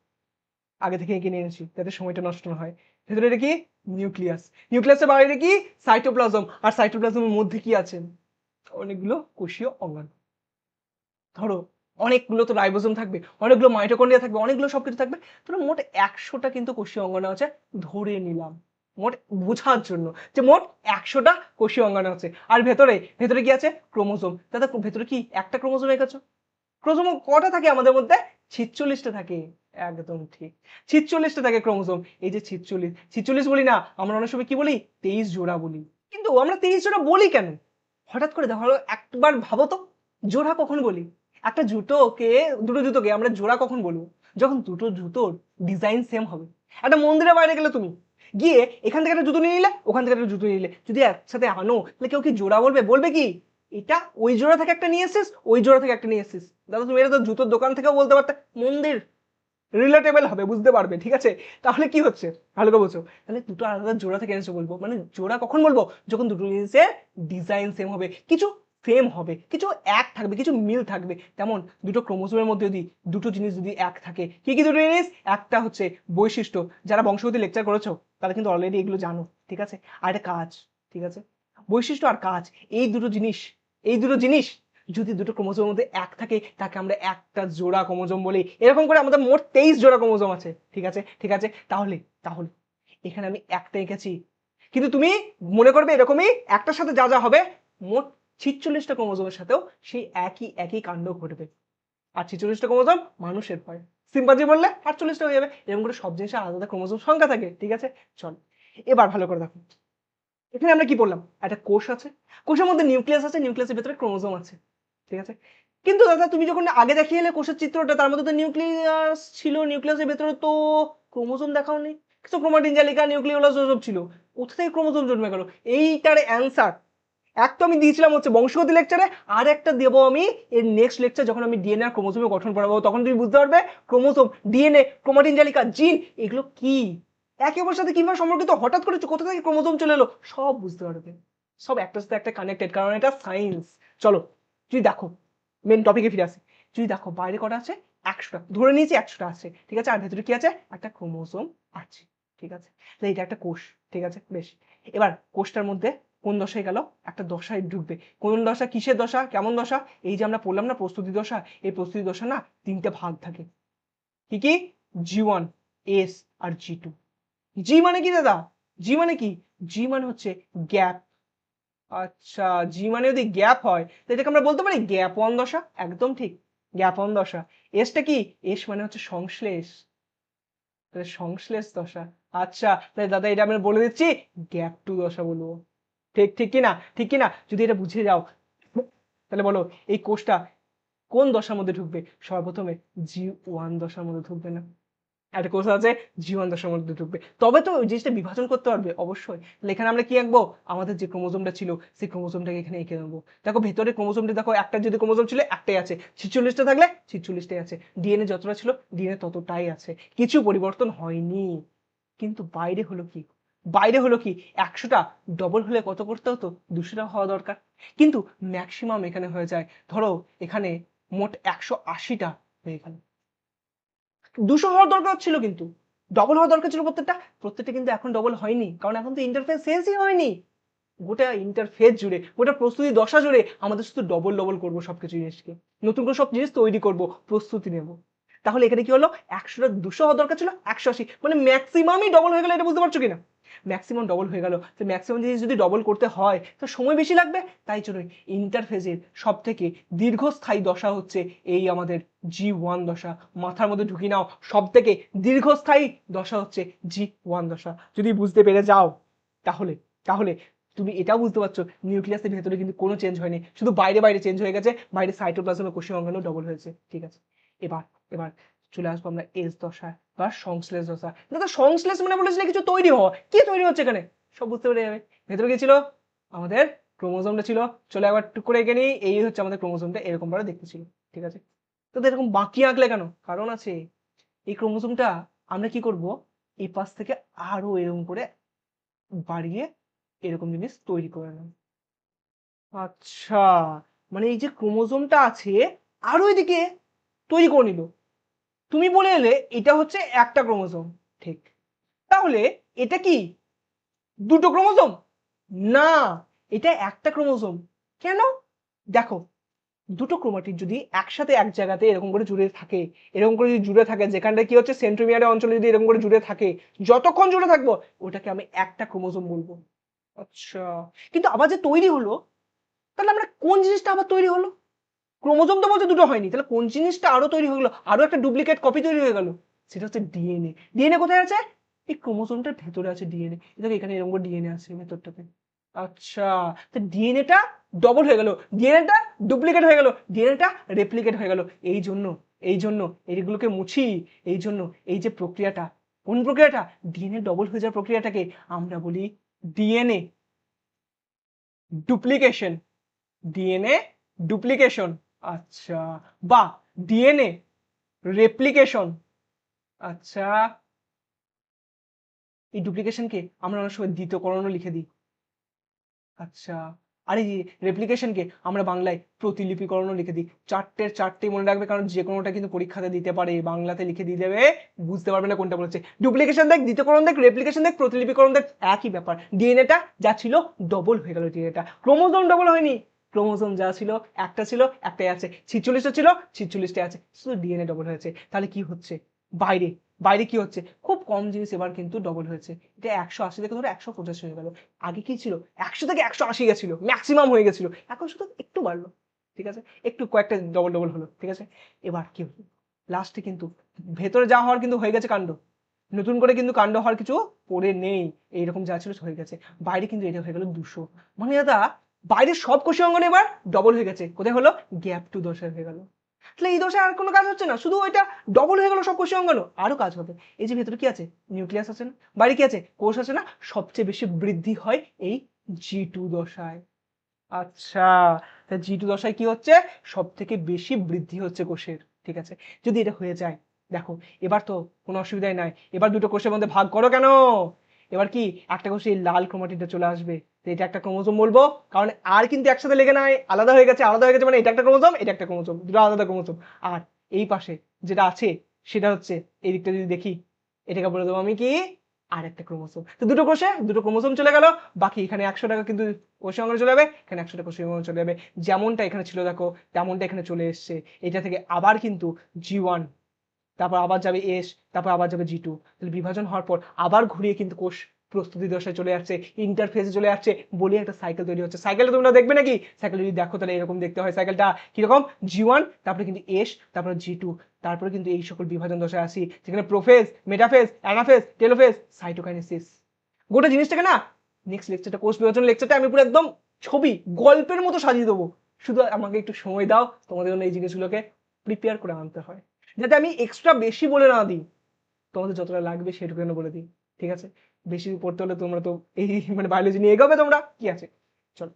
আগে থেকে এঁকে নিয়ে এনেছি যাতে সময়টা নষ্ট না হয়। ভেতরে এটা কি? নিউক্লিয়াস। নিউক্লিয়াসের বাইরে কি? সাইটোপ্লাজম। আর সাইটোপ্লাজমের মধ্যে কি আছে? অনেকগুলো কোষীয় অঙ্গাণু। ধরো অনেকগুলো তো রাইবোসোম থাকবে, অনেকগুলো মাইটোকন্ড্রিয়া থাকবে, অনেকগুলো সবকিছু থাকবে। ধরো মোট 100টা কিন্তু কোষীয় অঙ্গাণু আছে ধরে নিলাম, মোট বোঝার জন্য যে মোট 100টা কোষীয় অঙ্গাণু আছে। আর ভেতরে ভেতরে কি আছে? ক্রোমোসোম। দাদা ভেতরে কি একটা ক্রোমোসোম এঁকেছো? ক্রোমোসোম কটা থাকে আমাদের মধ্যে? 46টা থাকে। একদম ঠিক, 46টা থাকে ক্রোমোসোম। এই যে 46, 46 বলি না আমরা অনেক সময় কি বলি? 23 জোড়া বলি। কিন্তু আমরা 23 জোড়া বলি কেন? হঠাৎ করে দেখো, একবার ভাবো তো, জোড়া কখন বলি? একটা জুতোকে, দুটো জুতোকে আমরা জোড়া কখন বলবো? যখন দুটো জুতোর ডিজাইন সেম হবে। একটা মন্দিরের বাইরে গেলে তুমি গিয়ে এখান থেকে একটা জুতো নিয়ে নিলে, ওখান থেকে একটা জুতো নিয়ে নিলে, যদি একসাথে আনো তাহলে কেউ কি জোড়া বলবে? বলবে কি এটা ওই জোড়া থেকে একটা নিয়ে এসেছিস, ওই জোড়া থেকে একটা নিয়ে এসেছিস? দাদা তুমি এটা তো জুতোর দোকান থেকেও বলতে পারতে, মন্দির রিলেটেবল হবে, বুঝতে পারবে। ঠিক আছে, তাহলে কি হচ্ছে ভালো করে বোঝো। তাহলে দুটো আলাদা জোড়া থেকে এনেছো বলবো, মানে জোড়া কখন বলবো? যখন দুটো জিনিসের ডিজাইন সেম হবে, কিছু সেম হবে, কিছু এক থাকবে, কিছু মিল থাকবে। তেমন দুটো ক্রোমোসোমের মধ্যে যদি দুটো জিনিস যদি এক থাকে, কি কি দুটো জিনিস? একটা হচ্ছে বৈশিষ্ট্য, যারা বংশগতি লেকচার করেছো তারা কিন্তু অলরেডি এগুলো জানো। ঠিক আছে, আর একটা কাজ। ঠিক আছে, বৈশিষ্ট্য আর কাজ, এই দুটো জিনিস, এই দুটো জিনিস যদি দুটো ক্রোমোসোমের মধ্যে এক থাকে তাকে আমরা একটা জোড়া ক্রোমোসোম বলি। এরকম করে আমাদের মোট 23 জোড়া ক্রোমোসোম আছে। ঠিক আছে, ঠিক আছে, তাহলে তাহলে এখানে আমি একটা এঁকেছি, কিন্তু তুমি মনে করবে এরকমই একটার সাথে যা যা হবে মোট 46টা ক্রোমোসোমের সাথেও সেই একই একই কাণ্ড ঘটবে। আর 46টা ক্রোমোসোম মানুষের হয়, সিম্পাজি বললে 48টা হয়ে যাবে। এরকম করে সব জিনিসের আলাদা ক্রোমোসোম সংখ্যা থাকে। ঠিক আছে, চল এবার ভালো করে দেখো, এখানে আমরা কি বললাম? একটা কোষ আছে, কোষের মধ্যে নিউক্লিয়াস আছে, নিউক্লিয়াসের ভেতরে ক্রোমোসোম আছে। ঠিক আছে, কিন্তু দাদা তুমি যখন আগে দেখিয়ে এলে কোষের চিত্রটা, তার মধ্যে তো নিউক্লিয়াস ছিল, নিউক্লিয়াসের ভেতরে তো ক্রোমোসোম দেখাও নেই, কিছু ক্রোমাটিন জালিকা নিউক্লিওলাস ওসব ছিল, কোথা থেকে ক্রোমোসোম জন্মে গেল? এইটার অ্যান্সার এক তো আমি দিয়েছিলাম হচ্ছে বংশগতি লেকচারে, আর একটা দেবো আমি এর নেক্সট লেকচার যখন আমি ডিএনএ আর ক্রোমোসোমের গঠন পড়াবো, তখন তুমি বুঝতে পারবে ক্রোমোসোম, ডিএনএ, ক্রোমাটিন জালিকা, জিন এগুলো কি, একে অপরের সাথে কিভাবে সম্পর্কিত, হঠাৎ করে কোথা থেকে ক্রোমোসোম চলে এলো, সব বুঝতে পারবে। সব একটার সাথে একটা কানেক্টেড, কারণ এটা সায়েন্স। চলো যদি দেখো, মেন টপিকে ফিরে আসি, যদি দেখো বাইরে কটা আছে? 100টা, ধরে নিয়েছি 100টা আছে। ঠিক আছে, আর ভেতরে কি আছে? একটা ক্রোমোসোম আছে। ঠিক আছে, তাহলে এটা একটা কোষ। ঠিক আছে, বেশ, এবার কোষটার মধ্যে কোন দশায় গেল? একটা দশায় ঢুকবে। কোন দশা? কিসের দশা? কেমন দশা? এই যে আমরা পড়লাম না প্রস্তুতি দশা, এই প্রস্তুতি দশা না 3টে ভাগ থাকে। কি কি? G1, S আর G2। জি মানে কি দাদা? জি মানে কি? জি মানে হচ্ছে গ্যাপ। আচ্ছা, জি মানে যদি গ্যাপ হয় তো এটাকে আমরা বলতে পারি গ্যাপ ওয়ান দশা। একদম ঠিক, গ্যাপ ওয়ান দশা। এসটা কি? এস মানে হচ্ছে সংশ্লেষ, সংশ্লেষ দশা। আচ্ছা তাহলে দাদা এটা আমি বলে দিচ্ছি গ্যাপ টু দশা বলবো। ঠিক ঠিক কি না? ঠিক কি না? যদি এটা বুঝে যাও তাহলে বলো এই কোষটা কোন দশার মধ্যে ঢুকবে? সর্বপ্রথমে G1 দশার মধ্যে ঢুকবে না? একটা কোষ আছে G1 দশার মধ্যে ঢুকবে, তবে তো ওই জিনিসটা বিভাজন করতে পারবে অবশ্যই। তাহলে এখানে আমরা কি আঁকবো? আমাদের যে ক্রোমোসোমটা ছিল সেই ক্রোমোসোমটাকে এখানে এঁকে দেবো। দেখো ভেতরে ক্রোমোসোমটি দেখো, একটা যদি ক্রোমোসোম ছিল একটাই আছে, 46টা থাকলে 46টাই আছে। ডিএনএ যতটা ছিল ডিএনএ ততটাই আছে, কিছু পরিবর্তন হয়নি। কিন্তু বাইরে হলো কি? বাইরে হলো কি 100টা ডবল হলে কত করতে হতো? 200টা হওয়া দরকার, কিন্তু ম্যাক্সিমাম এখানে হয়ে যায় ধরো এখানে মোট 180টা হয়ে গেল। 200 হওয়ার দরকার ছিল, কিন্তু ডবল হওয়ার দরকার ছিল প্রত্যেকটা, প্রত্যেকটা কিন্তু এখন ডবল হয়নি, কারণ এখন তো ইন্টারফেস শেষই হয়নি। গোটা ইন্টারফেস জুড়ে, গোটা প্রস্তুতি দশা জুড়ে আমাদের শুধু ডবল ডবল করবো সবকিছু জিনিসকে, নতুন করে সব জিনিস তৈরি করব, প্রস্তুতি নেব। তাহলে এখানে কি হলো, 100টা 200 হওয়ার দরকার ছিল 180, মানে ম্যাক্সিমামই ডবল হয়ে গেল। এটা বুঝতে পারছো কিনা? ম্যাক্সিমাম ডবল হয়ে গেল। তো ম্যাক্সিমাম জিনিস যদি ডবল করতে হয় তো সময় বেশি লাগবে। তাই জন্যই ইন্টারফেজের সব থেকে দীর্ঘস্থায়ী দশা হচ্ছে এই আমাদের G1 দশা। মাথার মধ্যে ঢুকি নাও, সব থেকে দীর্ঘস্থায়ী দশা হচ্ছে G1 দশা। যদি বুঝতে পেরে যাও তাহলে তাহলে তুমি এটাও বুঝতে পারছো নিউক্লিয়াসের ভেতরে কিন্তু কোনো চেঞ্জ হয়নি, শুধু বাইরে বাইরে চেঞ্জ হয়ে গেছে, বাইরে সাইটোপ্লাজমের কোষীয় অঙ্গাণু ডবল হয়েছে। ঠিক আছে, এবার এবার চলে আসবো আমরা এস দশায় বা সংশ্লেষ দশা। দাদা সংশ্লেষ মানে বলেছিলে কিছু তৈরি হওয়া, কি তৈরি হচ্ছে এখানে সব বুঝতে পেরে যাবে। ভেতরে কি ছিল, আমাদের ক্রোমোজোমটা ছিল। চলে একবার টুক করে এঁকে নিই, এই হচ্ছে আমাদের ক্রোমোজোমটা, এরকম ভাবে দেখতে ছিল। ঠিক আছে, তো এরকম বাকি আঁকলে কেন, কারণ আছে। এই ক্রোমোজোমটা আমরা কি করব, এই পাশ থেকে আরো এরকম করে বাড়িয়ে এরকম জিনিস তৈরি করে নেব। আচ্ছা, মানে এই যে ক্রোমোজোমটা আছে আরো এদিকে তৈরি করে নিল। তুমি বলে এলে এটা হচ্ছে একটা ক্রোমোজোম, ঠিক। তাহলে এটা কি দুটো ক্রোমোজোম? না, এটা একটা ক্রোমোজোম। কেন? দেখো, দুটো ক্রোমাটিড যদি একসাথে এক জায়গাতে এরকম করে জুড়ে থাকে, এরকম করে যদি জুড়ে থাকে, যেখানটা কি হচ্ছে সেন্ট্রোমিয়ারের অঞ্চলে যদি এরকম করে জুড়ে থাকে, যতক্ষণ জুড়ে থাকবো ওটাকে আমি একটা ক্রোমোজোম বলবো। আচ্ছা, কিন্তু আবার যে তৈরি হলো, তাহলে আমরা কোন জিনিসটা আবার তৈরি হলো? ক্রোমোজোম তো বলতে দুটো হয়নি, তাহলে কোন জিনিসটা আরো তৈরি হয়ে গেলো, আরো একটা ডুপ্লিকেট কপি তৈরি হয়ে গেল? সেটা হচ্ছে ডিএনএ। ডিএনএ কোথায় আছে? এই ক্রোমোজোমটার ভেতরে আছে ডিএনএ। দেখো এখানে এরকম করে ডিএনএ আছে ভেতরটাতে। আচ্ছা, তো ডিএনএটা ডবল হয়ে গেল, ডিএনএটা ডুপ্লিকেট হয়ে গেল, ডিএনএটা রেপ্লিকেট হয়ে গেল। এই জন্য এইগুলোকে মুছি। এই জন্য এই যে প্রক্রিয়াটা, কোন প্রক্রিয়াটা, ডিএনএ ডবল হয়ে যাওয়ার প্রক্রিয়াটাকে আমরা বলি ডিএনএ ডুপ্লিকেশন। ডিএনএ ডুপ্লিকেশন, আচ্ছা, বা ডিএনএ রেপ্লিকেশন। আচ্ছা, এই ডুপ্লিকেশনকে আমরা অনেক সময় দ্বিতীয়করণও লিখে দিই। আচ্ছা, আর এই রেপ্লিকেশনকে আমরা বাংলায় প্রতিলিপিকরণও লিখে দিই। চারটেই মনে রাখবে, কারণ যে কোনোটা কিন্তু পরীক্ষাতে দিতে পারে, বাংলাতে লিখে দিয়ে দেবে, বুঝতে পারবে না কোনটা বলেছে। ডুপ্লিকেশন দেখ, দ্বিতীয়করণ দেখ, রেপ্লিকেশন দেখ, প্রতিলিপিকরণ দেখ, একই ব্যাপার। ডিএনএটা যা ছিল ডবল হয়ে গেল, ডিএনএটা। ক্রোমোজোম ডবল হয়নি, ক্রোমোজোম যা ছিল একটা ছিল একটাই আছে, 46টা ছিল 46টা আছে, শুধু ডিএনএ ডবল হয়েছে। তাহলে কি হচ্ছে বাইরে, বাইরে কি হচ্ছে, খুব কম জিনিস এবার কিন্তু ডবল হয়েছে। এটা 180 থেকে ধরো 185 হয়ে গেল। আগে কি ছিল, 100 থেকে 180 গেছিল, ম্যাক্সিমাম হয়ে গেছিল, এখন শুধু একটু বাড়লো। ঠিক আছে, একটু কয়েকটা ডবল ডবল হলো। ঠিক আছে, এবার কি হলো, লাস্টে কিন্তু ভেতরে যা হওয়ার কিন্তু হয়ে গেছে কাণ্ড, নতুন করে কিন্তু কাণ্ড হওয়ার কিছু পড়ে নেই, এইরকম যা ছিল হয়ে গেছে। বাইরে কিন্তু এটা হয়ে গেল 200, মানে দাদা বাইরের সব কোষীয় অঙ্গন এবার ডবল হয়ে গেছে। কোথায় হলো, গ্যাপ 2 দশায় হয়ে গেল। তাহলে এই দশায় আর কোনো কাজ হচ্ছে না, শুধু ওইটা ডবল হয়ে গেল সব কোষীয় অঙ্গাণু, আরো কাজ হবে। এই যে ভেতরে কি আছে, নিউক্লিয়াস আছে না, বাইরে কি আছে, কোষ আছে না, সবচেয়ে বেশি বৃদ্ধি হয় এই G2 দশায়। আচ্ছা, G2 দশায় কি হচ্ছে, সব থেকে বেশি বৃদ্ধি হচ্ছে কোষের। ঠিক আছে, যদি এটা হয়ে যায়, দেখো এবার তো কোনো অসুবিধাই নাই। এবার দুটো কোষের মধ্যে ভাগ করো কেন, এবার কি একটা কোষে এই লাল ক্রোমাটিডটা চলে আসবে, তো এটা একটা ক্রোমোজোম বলবো, কারণ আর কিন্তু একসাথে লেগে নাই, আলাদা হয়ে গেছে, আলাদা হয়ে গেছে, মানে এটা একটা ক্রোমোজোম, এটা একটা ক্রোমোজোম, দুটো আলাদা ক্রোমোজোম। আর এই পাশে যেটা আছে সেটা হচ্ছে, এই দিকটা যদি দেখি, এটাকে বলে দেবো আমি কি, আর একটা ক্রোমোজোম। তো দুটো কোষে দুটো ক্রোমোজোম চলে গেল, বাকি এখানে 100 টাকা কিন্তু কোষীয় অঙ্গাণু চলে যাবে, এখানে 100 টাকা কোষীয় অঙ্গাণু চলে যাবে। যেমনটা এখানে ছিল দেখো তেমনটা এখানে চলে এসছে। এটা থেকে আবার কিন্তু G1, তারপর আবার যাবে এস, তারপর আবার যাবে G2। তাহলে বিভাজন হওয়ার পর আবার ঘুরিয়ে কিন্তু কোষ প্রস্তুতি দশায় চলে যাচ্ছে, ইন্টারফেজে চলে যাচ্ছে, বলে একটা সাইকেল তৈরি হচ্ছে। সাইকেলটা তোমরা দেখবে নাকি, সাইকেল যদি দেখো তাহলে এরকম দেখতে হয়। সাইকেলটা কিরকম, G1, তারপরে কিন্তু এস, তারপরে G2, তারপরে কিন্তু এই সকল বিভাজন দশায় আসি, যেখানে prophase, metaphase, anaphase, telophase, cytokinesis. গোটা জিনিসটাকে না নেক্সট লেকচারটা, কোষ বিভাজন লেকচারটা আমি পুরো একদম ছবি গল্পের মতো সাজিয়ে দেবো। শুধু আমাকে একটু সময় দাও, তোমাদের জন্য এই জিনিসগুলোকে প্রিপেয়ার করে আনতে হয়, যাতে আমি এক্সট্রা বেশি বলে না দিই, তোমাদের যতটা লাগবে সেটুকু যেন বলে দিই। ঠিক আছে, বেশি পড়তে হলে তোমরা তো এই মানে বায়োলজি নিয়ে এগোবে তোমরা, কি আছে। চলো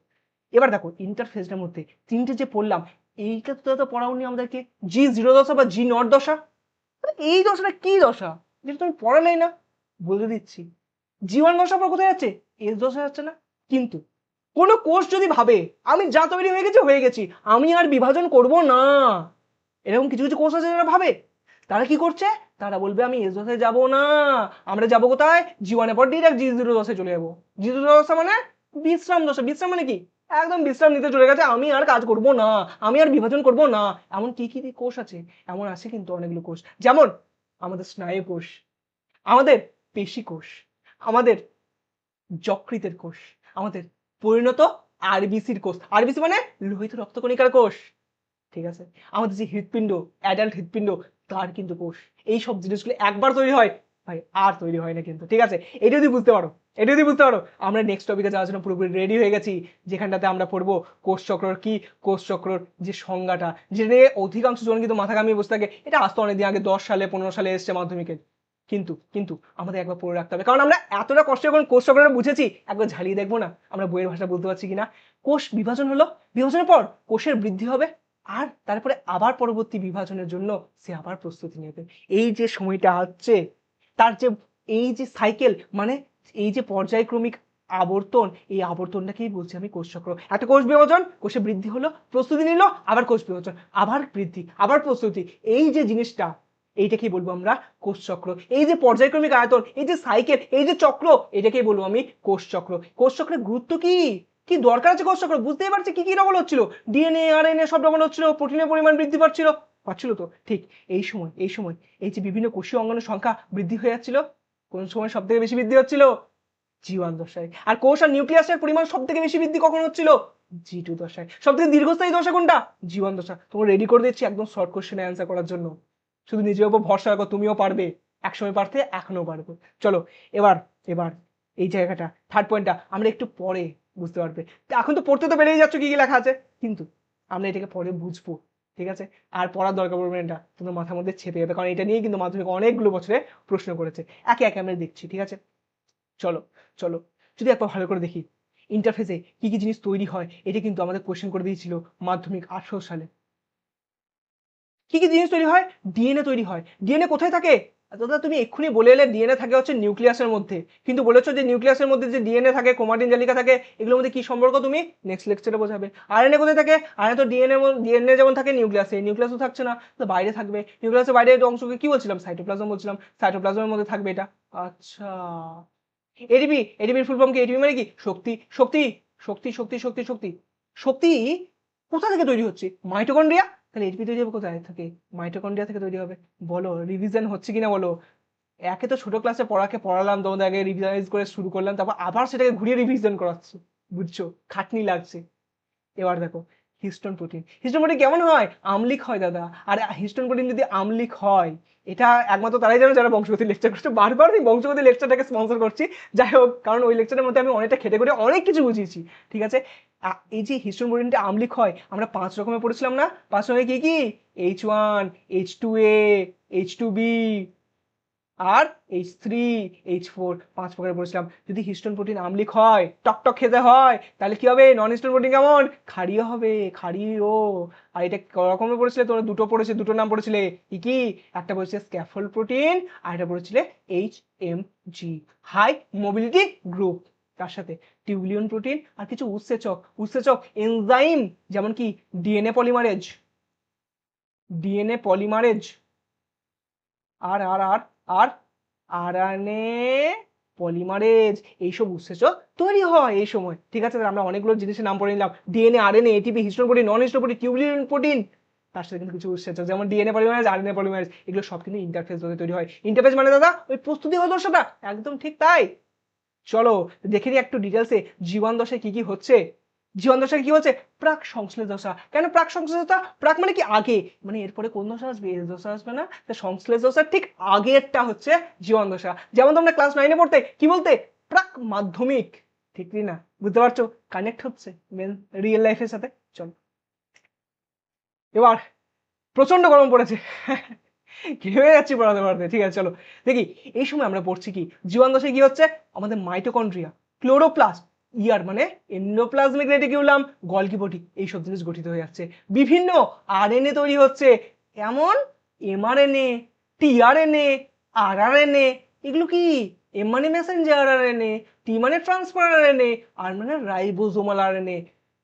এবার দেখো ইন্টারফেজটার মধ্যে তিনটে যে পড়লাম, এইটা তো পড়াওনি আমাদেরকে, G0 দশা বা G0 দশা। এই দশাটা কি দশা, যেটা তুমি পড়ালেই না, বলে দিচ্ছি। G1 দশা পর কোথায় যাচ্ছে, এস দশা যাচ্ছে না। কিন্তু কোন কোষ যদি ভাবে আমি যা তৈরি হয়ে গেছি, আমি আর বিভাজন করব না, এরকম কিছু কিছু কোষ আছে যারা ভাবে, তারা কি করছে, তারা বলবে আমি এস দশায় যাবো না, আমরা যাবো কোথায়, G1 এর পর ডিরেক্ট G0 দশায় চলে যাবো। G0 দশা মানে বিশ্রাম দশা। বিশ্রাম মানে কি, একদম বিশ্রাম নিতে চলে গেছে, আমি আর কাজ করব না, আমি আর বিভাজন করব না। এমন কি কি কোষ আছে, এমন আছে কিন্তু অনেকগুলো কোষ, যেমন আমাদের স্নায়ু কোষ, আমাদের পেশি কোষ, আমাদের যকৃতের কোষ, আমাদের পরিণত আরবিসির কোষ, আরবিসি মানে লোহিত রক্তকণিকার কোষ, ঠিক আছে, আমাদের যে হৃৎপিণ্ড, অ্যাডাল্ট হৃৎপিণ্ড, তার কিন্তু কোষ। এই সব জিনিসগুলো একবার তৈরি হয় ভাই, আর তৈরি হয় না কিন্তু, ঠিক আছে। এটা যদি বুঝতে পারো, এটা যদি বুঝতে পারো, আমরা নেক্সট টপিকে যাওয়ার জন্য পুরোপুরি রেডি হয়ে গেছি, যেখানটাতে আমরা পড়বো কোষচক্রর কি, কোষচক্রর যে সংজ্ঞাটা, যেটা নিয়ে অধিকাংশ জন কিন্তু মাথা ঘামিয়ে বসে থাকে। এটা আসতো অনেকদিন আগে, 10 সালে 15 সালে এসছে মাধ্যমিকে, কিন্তু কিন্তু আমাদের একবার পড়ে রাখতে হবে, কারণ আমরা এতটা কষ্ট যখন কোষচক্রটা বুঝেছি, একবার ঝালিয়ে দেখবো না আমরা বইয়ের ভাষা বলতে পারছি কিনা। কোষ বিভাজন হলো, বিভাজনের পর কোষের বৃদ্ধি হবে, আর তারপরে আবার পরবর্তী বিভাজনের জন্য সে আবার প্রস্তুতি নেবে। এই যে সময়টা হচ্ছে, তার যে এই যে সাইকেল, মানে এই যে পর্যায়ক্রমিক আবর্তন, এই আবর্তনটাকেই বলছি আমি কোষচক্র। একটা কোষ বিভাজন, কোষে বৃদ্ধি হলো, প্রস্তুতি নিল, আবার কোষ বিভাজন, আবার বৃদ্ধি, আবার প্রস্তুতি, এই যে জিনিসটা, এইটাকেই বলবো আমরা কোষচক্র। এই যে পর্যায়ক্রমিক আয়তন, এই যে সাইকেল, এই যে চক্র, এটাকেই বলবো আমি কোষচক্র। কোষচক্রের গুরুত্ব কি, কি দরকার আছে কোষচক্র, বুঝতেই পারছি কি কি ডবল হচ্ছিল, ডিএনএ আরএনএ সব ডবল হচ্ছিল, প্রোটিনের পরিমাণ বৃদ্ধি পাচ্ছিল, পাচ্ছিল তো, ঠিক এই সময়, এই সময় এই যে বিভিন্ন কোষীয় অঙ্গাণুর সংখ্যা বৃদ্ধি হয়ে যাচ্ছিল, কোন সময় সব থেকে বেশি বৃদ্ধি হচ্ছিল, জি1 দশায়। আর কোষ আর নিউক্লিয়াসের পরিমাণ সব থেকে বেশি বৃদ্ধি কখন হচ্ছিল, জি2 দশায়। সব থেকে দীর্ঘস্থায়ী দশা কোনটা, জি1 দশা। তোমরা রেডি করে দিচ্ছি একদম শর্ট কোশ্চেনে অ্যান্সার করার জন্য, শুধু নিজের উপর ভরসা রাখো, তুমিও পারবে, একসময় পারতে, এখনো পারবে। চলো এবার, এবার এই জায়গাটা থার্ড পয়েন্টটা আমরা একটু পরে বুঝতে পারবে। এখন তো পড়তে তো বেরিয়ে যাচ্ছ কি কি লেখা আছে, কিন্তু আমরা এটাকে পরে বুঝবো, ঠিক আছে। আর পড়ার দরকার পড়বে না, এটা তোমার মাথার মধ্যে ছেপে যাবে, কারণ এটা নিয়েই কিন্তু মাধ্যমিক অনেকগুলো বছরে প্রশ্ন করেছে। একে একে আমরা দেখছি, ঠিক আছে। চলো চলো, যদি একবার ভালো করে দেখি ইন্টারফেসে কি কি জিনিস তৈরি হয়, এটা কিন্তু আমাদের কোশ্চেন করে দিয়েছিল মাধ্যমিক 18 সালে। কি কি জিনিস তৈরি হয়, ডিএনএ তৈরি হয়। ডিএনএ কোথায় থাকে, দাদা তুমি এক্ষুনি বলে এলে ডিএনএ থাকে হচ্ছে নিউক্লিয়াসের মধ্যে, কিন্তু বলেছো যে নিউক্লিয়াসের মধ্যে যে ডিএনএ থাকে, ক্রোমাটিন জালিকা থাকে, এগুলোর মধ্যে কি সম্পর্ক তুমি নেক্সট লেকচারে বোঝাবে। আরএনএ কোথায় থাকে, আরএনএ তো ডিএনএ যেমন থাকে নিউক্লিয়াসে, নিউক্লিয়াসও থাকছে না, তো বাইরে থাকবে, নিউক্লিয়াসের বাইরে অংশকে কি বলছিলাম, সাইটোপ্লাজম বলছিলাম, সাইটোপ্লাজমের মধ্যে থাকবে এটা। আচ্ছা, এটিপি, এটিপির ফুল ফর্ম কি, এটিপি মানে কি শক্তি, শক্তি শক্তি শক্তি শক্তি শক্তি শক্তি কোথা থেকে তৈরি হচ্ছে, মাইটোকন্ড্রিয়া। তাহলে এটিপি তৈরি হবে কোথায় থেকে, মাইটোকন্ড্রিয়া থেকে তৈরি হবে। বলো রিভিশন হচ্ছে কিনা বলো। একে তো ছোট ক্লাসে পড়ালাম তোমাদের, আগে রিভাইজ করে শুরু করলাম, তারপর আবার সেটাকে ঘুরিয়ে রিভিশন করাচ্ছি, বুঝছো খাটনি লাগছে। এবার দেখো হিস্টোন প্রোটিন, হিস্টোন প্রোটিন কেমন হয়, আম্লিক হয় দাদা। আর হিস্টোন প্রোটিন যদি আম্লিক হয়, এটা একমাত্র তারাই জানো যারা বংশগতি লেকচার করছে। বারবার আমি বংশগতি লেকচারটাকে স্পন্সর করছি, যাই হোক, কারণ ওই লেকচারের মধ্যে আমি অনেকটা খেটে করে অনেক কিছু বুঝিয়েছি, ঠিক আছে। এই যে হিস্টোন প্রোটিনটা আম্লিক হয়, আমরা 5 রকমের পড়েছিলাম না, 5 রকমের কি কি, H1, H2A, H2B আর H3, H4, 5 প্রকারের বলেছিলাম। যদি হিস্টোন প্রোটিন আম্লিক হয়, টকটক খেতে হয়, তাহলে কি হবে, নন হিস্টোন প্রোটিন কেমন, ক্ষারীয় হবে, ক্ষারীয়। আর এটা রকমের পড়েছিলে তোমরা, দুটো পড়েছে, দুটো নাম পড়েছিলে, কি কি, একটা পড়েছে স্ক্যাফোল্ড প্রোটিন, আর একটা পড়েছিলে HMG, হাই মোবিলিটি গ্রুপ। তার সাথে টিউবুলিন প্রোটিন আর কিছু উৎসেচক, উৎসেচক এনজাইম, যেমন কি ডিএনএ পলিমারেজ, ডিএনএ পলিমারেজ, আর আর আর আর আরএনএ পলিমারেজ, এইসব উৎসেচক তৈরি হয় এই সময়, ঠিক আছে। আমরা অনেকগুলো জিনিসের নাম পড়ে নিলাম, DNA, RNA, ATP, histone protein, non histone protein, tubulin protein, তার সাথে কিন্তু কিছু উৎসেচক যেমন ডিএনএ পলিমারেজ, আরএনএ পলিমারেজ, এগুলো সব কিন্তু ইন্টারফেস ধরে তৈরি হয়। ইন্টারফেস মানে দাদা ওই প্রস্তুতি হয় দশাটা, একদম ঠিক তাই। চলো দেখে নিই একটু ডিটেলসে জীবন দশায় কি কি হচ্ছে। জীবন দশায় কি হচ্ছে, প্রাক সংশ্লেষ দশা। কেন প্রাক সংশ্লেষ দশা, প্রাক মানে কি আগে, মানে এরপরে কোন দশা আসবে, এস দশা আসবে না, তো সংশ্লেষ দশার ঠিক আগেরটা হচ্ছে জীবন দশা। যেমন তোমরা ক্লাস 9-এ পড়তে কি বলতে, প্রাক মাধ্যমিক, ঠিক না, বুঝতে পারছো, কানেক্ট হচ্ছে মেন রিয়েল লাইফের সাথে। চলো এবার প্রচন্ড গরম পড়েছে, ঘেমে যাচ্ছি পড়াতে পড়াতে, ঠিক আছে। চলো দেখি এই সময় আমরা পড়ছি কি, জীবন দশায় কি হচ্ছে, আমাদের মাইটোকন্ড্রিয়া, ক্লোরোপ্লাস্ট, ইয়ার মানে এন্ডোপ্লাজমিক রেটিকুলাম, গলগি বডি, এইসব জিনিস গঠিত হয়ে যাচ্ছে। বিভিন্ন আরএনএ তৈরি হচ্ছে, এমন এমআরএনএ, টিআরএনএ, আরআরএনএ, এগুলো কি, এম মানে মেসেঞ্জার আরএনএ, টি মানে ট্রান্সফার আরএনএ, আর মানে রাইবোজোমাল আরএনএ।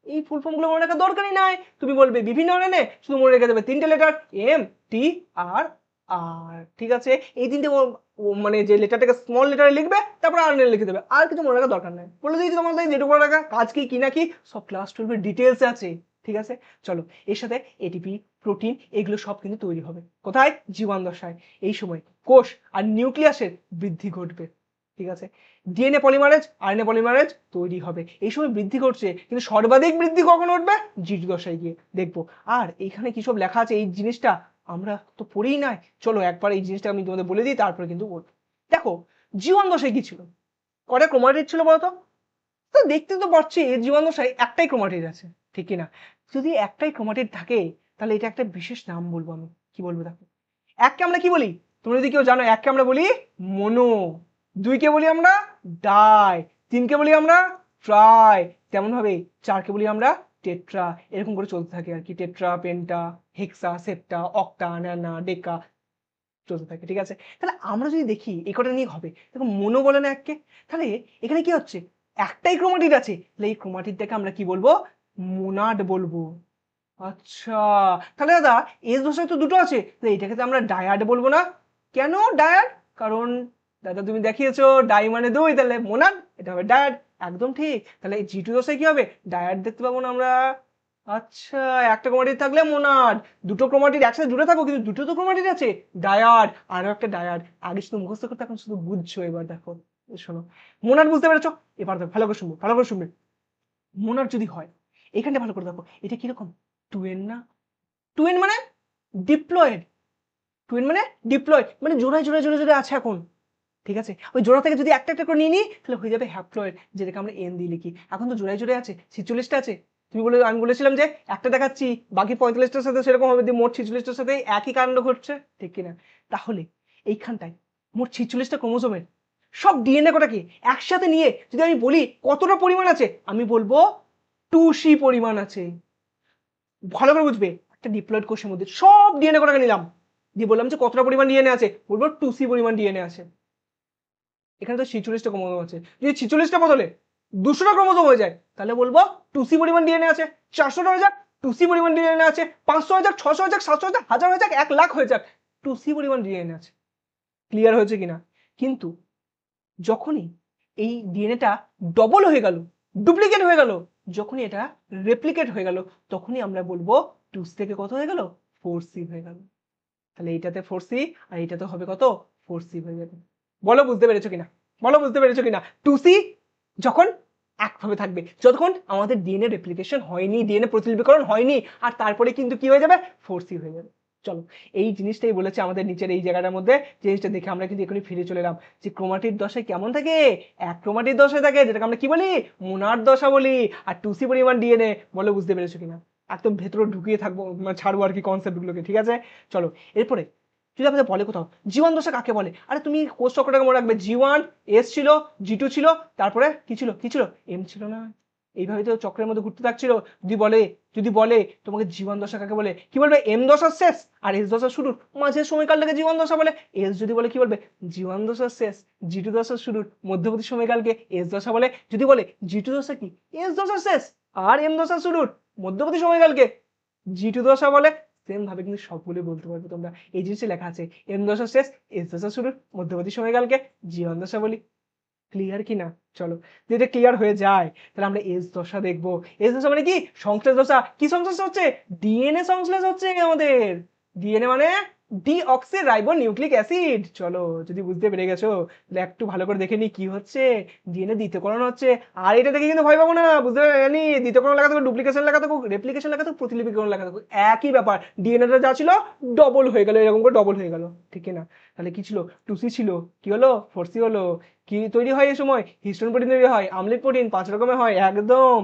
এই ফুল ফর্ম গুলো মনে রাখার দরকারই নাই, তুমি বলবে বিভিন্ন আরএনএ, শুধু মনে রেখে দেবে 3টে লেটার, এম, টি, আর, আর ঠিক আছে, এই তিনটে মানে যে লেটারটাকে স্মল লেটারে লিখবে, তারপর আর লিখে দেবে, আর কিছু মনে রাখার দরকার নেই। বলে দিয়েছি তোমাদের যেটুকু মনে রাখা, কাজ কি না কি সব ক্লাস 12-এর ডিটেলসে আছে। ঠিক আছে, চলো এর সাথে এটিপি, প্রোটিন, এগুলো সব কিন্তু তৈরি হবে কোথায়? জীবাণ দশায়। এই সময় কোষ আর নিউক্লিয়াসের বৃদ্ধি ঘটবে। ঠিক আছে, ডিএনএ পলিমারেজ, আরএনএ পলিমারেজ তৈরি হবে। এই সময় বৃদ্ধি ঘটছে, কিন্তু সর্বাধিক বৃদ্ধি কখন ঘটবে? জিটু দশায় গিয়ে দেখবো। আর এইখানে কি সব লেখা আছে এই জিনিসটা আমরা তো পড়েই নাই। চলো একবার এই জিনিসটা আমি তোমাদের বলে দিই, তারপরে কিন্তু বলবো। দেখো জীবাণ দশায় কি ছিল, কটা ক্রোমাটিড ছিল বলতো? তো দেখতে তো পাচ্ছি জীবাণ দশায় একটাই ক্রোমাটিড আছে, ঠিক কিনা? যদি একটাই ক্রোমাটিড থাকে, তাহলে এটা একটা বিশেষ নাম বলবো আমি। কি বলবো দেখো, এককে আমরা কি বলি? তোমরা যদি কেউ জানো, এককে আমরা বলি মনো, দুইকে বলি আমরা ডাই, তিনকে বলি আমরা ট্রাই, তেমন ভাবে চারকে বলি আমরা টেট্রা। এরকম করে চলতে থাকে আর কি, টেট্রা, পেন্টা, হেক্সা, সেপ্টা, অক্টা, ন্যানা, ডেকা চলতে থাকে। ঠিক আছে, তাহলে আমরা যদি দেখি এই কটা নিয়ে হবে, দেখো মনো বলে না এককে, তাহলে এখানে কি হচ্ছে? একটাই ক্রোমাটিড আছে, তাহলে এই ক্রোমাটিডটাকে আমরা কি বলবো? মোনাড বলবো। আচ্ছা, তাহলে দাদা এস দশায় তো দুটো আছে, তাহলে এটাকে তো আমরা ডায়াড বলবো না? কেন ডায়াড? কারণ দাদা তুমি দেখিয়েছো ডাই মানে দুই, তাহলে মোনাড, এটা হবে ডায়াড। একদম ঠিক। তাহলে এই জিটু দশায় কি হবে? ডায়াড দেখতে পাবো না আমরা। আচ্ছা, একটা ক্রোমাটিড থাকলে মোনাড, দুটো ক্রোমাটিড একসাথে জুড়ে থাকো, কিন্তু দুটো তো ক্রোমাটিড আছে, ডায়াড, আরো একটা ডায়াড। আগে শুধু মুখস্থ করতে, এখন শুধু বুঝছো। এবার দেখো, শোনো, মোনাড বুঝতে পেরেছো? এবার দেখো ভালো করে শুনবো, ভালো করে শুনবে। মোনাড যদি হয়, এখানটা ভালো করে দেখো, এটা কিরকম? টুয়েন না? টুয়েন মানে ডিপ্লয়েড, টুয়েন মানে ডিপ্লয়েড, মানে জোড়ায় জোড়ায় জোড়ায় জোড়ায় আছে এখন। ঠিক আছে, ওই জোড়া থেকে যদি একটা একটা করে নিয়ে নিই, তাহলে হয়ে যাবে হ্যাপ্লয়েড, যেটাকে আমরা এন দিয়ে লিখি। এখন তো জোড়ায় জোড়ায় আছে, 46টা আছে। তুমি বলে, আমি বলেছিলাম যে একটা দেখাচ্ছি, বাকি 45টার সাথে সেরকম হবে, মোট 46টার সাথে একই কাণ্ড ঘটছে, ঠিক কিনা? তাহলে এইখানটায় মোট 46টা ক্রোমোজোমের সব ডিএনএ কটাকে একসাথে নিয়ে যদি আমি বলি কতটা পরিমাণ আছে, আমি বলবো 2C পরিমাণ আছে। ভালো করে বুঝবে, একটা ডিপ্লয়েড কোষের মধ্যে সব ডিএনএ কটাকে নিলাম, দিয়ে বললাম যে কতটা পরিমাণ ডিএনএ আছে, বলবো 2C পরিমাণ ডিএনএ আছে। এখানে তো 46টা ক্রোমোজোম আছে, যদি 46টা বদলে 200টা ক্রোমোজোম হয়ে যায়, তাহলে বলবো 2C পরিমাণ ডিএনএ আছে। 400টা হয়ে যাক, 2C পরিমাণ ডিএনএ আছে। 500 হয়ে যাক, 600 হয়ে যাক, 700 হয়ে যাক, 1000 হয়ে যাক, 1 লাখ হয়ে যাক, 2C পরিমাণ ডিএনএ আছে। ক্লিয়ার হয়েছে কিনা? কিন্তু যখনই এই ডিএনএটা ডবল হয়ে গেল, ডুপ্লিকেট হয়ে গেল, যখনই এটা রেপ্লিকেট হয়ে গেল, তখনই আমরা বলবো 2 থেকে কত হয়ে গেল? 4C হয়ে গেল। তাহলে এইটাতে 4C আর এইটাতে হবে কত? 4C হয়ে যাবে। বলো বুঝতে পেরেছো কিনা? বলো বুঝতে পেরেছো কিনা? 2C যখন একভাবে থাকবে, যতক্ষণ আমাদের ডিএনএ রেপ্লিকেশন হয়নি, ডিএনএ প্রতিলিপিকরণ হয়নি, আর তারপরে কিন্তু কি হয়ে যাবে? 4C হয়ে যাবে। চলো, এই জিনিসটাই বলেছে আমাদের নিচের এই জায়গাটার মধ্যে। জিনিসটা দেখে আমরা কিন্তু এখনই ফিরে চলে এলাম যে ক্রোমাটিড দশায় কেমন থাকে? এক ক্রোমাটিড দশায় থাকে, যেটাকে আমরা কি বলি? মোনাড দশা বলি। আর 2C পরিমাণ ডিএনএ। বলো বুঝতে পেরেছো কিনা? একদম ভেতরে ঢুকিয়ে থাকবো, মানে ছাড়বো আর কি কনসেপ্টগুলোকে। ঠিক আছে, চলো এরপরে যদি আপনাদের বলে কোথাও জীবাণ দশা কাকে বলে, আরে তুমি কোষ চক্রটাকে মনে রাখবে, জি1 এস ছিল, জি2 ছিল, তারপরে কি ছিল? কি ছিল? এম ছিল না? এইভাবে তো চক্রের মধ্যে ঘুরতে থাকছিল। যদি বলে তোমাকে জীবাণ দশা কাকে বলে, কি বলবে? এম দশার শেষ আর এস দশার শুরুর মাঝের সময়কালটাকে জীবাণ দশা বলে। এস যদি বলে কি বলবে? জীবাণ দশার শেষ, জি2 দশার শুরুর মধ্যবর্তী সময়কালকে এস দশা বলে। যদি বলে জি2 দশা কি? এস দশার শেষ আর এম দশার শুরুর মধ্যবর্তী সময়কালকে জি2 দশা বলে। সেম ভাবে কিন্তু সবগুলো বলতে পারবে তোমরা। এই জিনিসটা লেখা আছে, এম দশা শেষ, এস দশা শুরুর মধ্যবর্তী সময়কালকে জীবাণ দশা বলি। ক্লিয়ার কি না? চলো, যদি এটা ক্লিয়ার হয়ে যায়, তাহলে আমরা এস দশা দেখবো। এস দশা মানে কি? সংশ্লেষ দশা। কি সংশ্লেষ হচ্ছে? ডিএনএ সংশ্লেষ হচ্ছে আমাদের। ডিএনএ মানে ডিঅক্সি রাইবো নিউক্লিক অ্যাসিড। চলো, যদি বুঝতে পেরে গেছো, তাহলে একটু ভালো করে দেখে নি কি হচ্ছে। ডিএনএ দ্বিতীয়করণ হচ্ছে। আর এটা দেখে কিন্তু ভয় পাবো না, বুঝতে পারি দ্বিতীয়করণ লেখা থাকুক, ডুপ্লিকেশন লেখা থাকুক, রেপ্লিকেশন লেখা থাকুক, প্রতিলিপিকরণ লেখা থাকুক, একই ব্যাপার। ডিএনএটা যা ছিল ডবল হয়ে গেল, এরকম করে ডবল হয়ে গেল, ঠিক না? তাহলে কি ছিল? 2C ছিল, কি হলো? 4C হলো। কি তৈরি হয় এই সময়? হিস্টোন প্রোটিন তৈরি হয়, আম্লিক প্রোটিন 5 রকমের হয় একদম।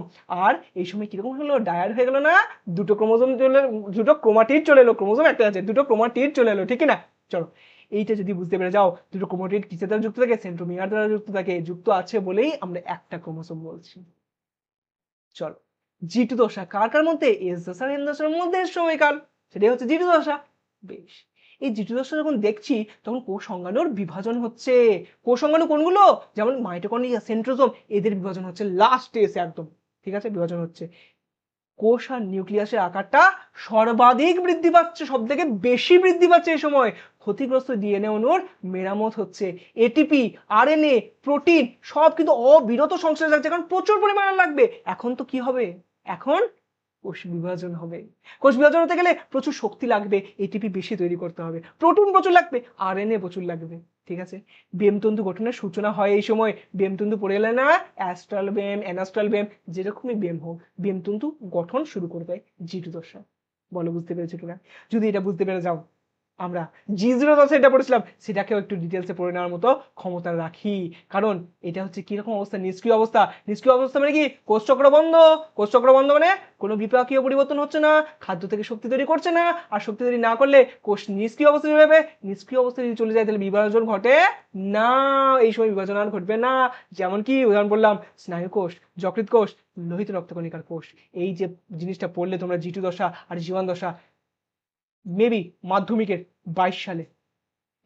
আর এই সময় কিরকম হলো? ডায়াড হয়ে গেল না? দুটো ক্রোমোজোম চলে, দুটো ক্রোমাটিড চলে এলো, ক্রোমোজোম একটা আছে, দুটো ক্রোমাটিড চলে এলো, ঠিক না? চলো, এইটা যদি বুঝতে পেরে যাও, দুটো ক্রোমাটিড কিসের দ্বারা যুক্ত থাকে? সেন্ট্রোমিয়ার দ্বারা যুক্ত থাকে। যুক্ত আছে বলেই আমরা একটা ক্রোমোজোম বলছি। চলো, জি2 দশা কার কার মধ্যে? এস দশা আর এন দশার মধ্যে সময়কাল, সেটাই হচ্ছে জি2 দশা। বেশ, এই জি2 দশা যখন দেখছি, তখন কোষ অঙ্গাণুর বিভাজন হচ্ছে। কোষ অঙ্গাণু কোনগুলো? যেমন মাইটোকন্ড্রিয়া, সেন্ট্রোজোম, এদের বিভাজন হচ্ছে লাস্টে এসে একদম। ঠিক আছে, বিভাজন হচ্ছে। কোষ আর নিউক্লিয়াসের আকারটা সর্বাধিক বৃদ্ধি পাচ্ছে, সব থেকে বেশি বৃদ্ধি পাচ্ছে এই সময়। ক্ষতিগ্রস্ত ডিএনএ অণুর মেরামত হচ্ছে। এটিপি, আরএনএ, প্রোটিন সব কিন্তু অবিরত সংশ্লেষ লাগছে, কারণ প্রচুর পরিমাণে লাগবে। এখন তো কি হবে, এখন কোষ বিভাজন হবে। কোষ বিভাজন হতে গেলে প্রচুর শক্তি লাগবে, এটিপি বেশি তৈরি করতে হবে, প্রোটিন প্রচুর লাগবে, আরএনএ প্রচুর লাগবে। ঠিক আছে, বেমতন্তু গঠনের সূচনা হয় এই সময়। বেমতন্তু পড়ে গেলে না, অ্যাস্ট্রাল বেম, অ্যানাস্ট্রাল বেম, যেরকমই বেম হোক, বেমতন্তু গঠন শুরু করবে জিটু দশা। বলো বুঝতে পেরেছো কিনা? যদি এটা বুঝতে পেরে যাও, আমরা জি0 দশা এটা পড়েছিলাম, সেটাকেও একটু ডিটেলসে পড়ে নেওয়ার মতো ক্ষমতা রাখি। কারণ এটা হচ্ছে কিরকম অবস্থা, নিষ্ক্রিয় অবস্থা। নিষ্ক্রিয় অবস্থা মানে কি? কোষচক্র বন্ধ। কোষচক্র বন্ধ মানে কোনো বিপাকীয় পরিবর্তন হচ্ছে না, খাদ্য থেকে শক্তি তৈরি করছে না, আর শক্তি তৈরি না করলে কোষ নিষ্ক্রিয় অবস্থা চলে যাবে। নিষ্ক্রিয় অবস্থা যদি চলে যায় তাহলে বিভাজন ঘটে না, এই সময় বিভাজন আর ঘটবে না। যেমন কি উদাহরণ বললাম, স্নায়ু কোষ, যকৃৎ কোষ, লোহিত রক্তকণিকার কোষ। এই যে জিনিসটা পড়লে তোমরা জি2 দশা আর জি1 দশা, মেবি মাধ্যমিকের 22 সালে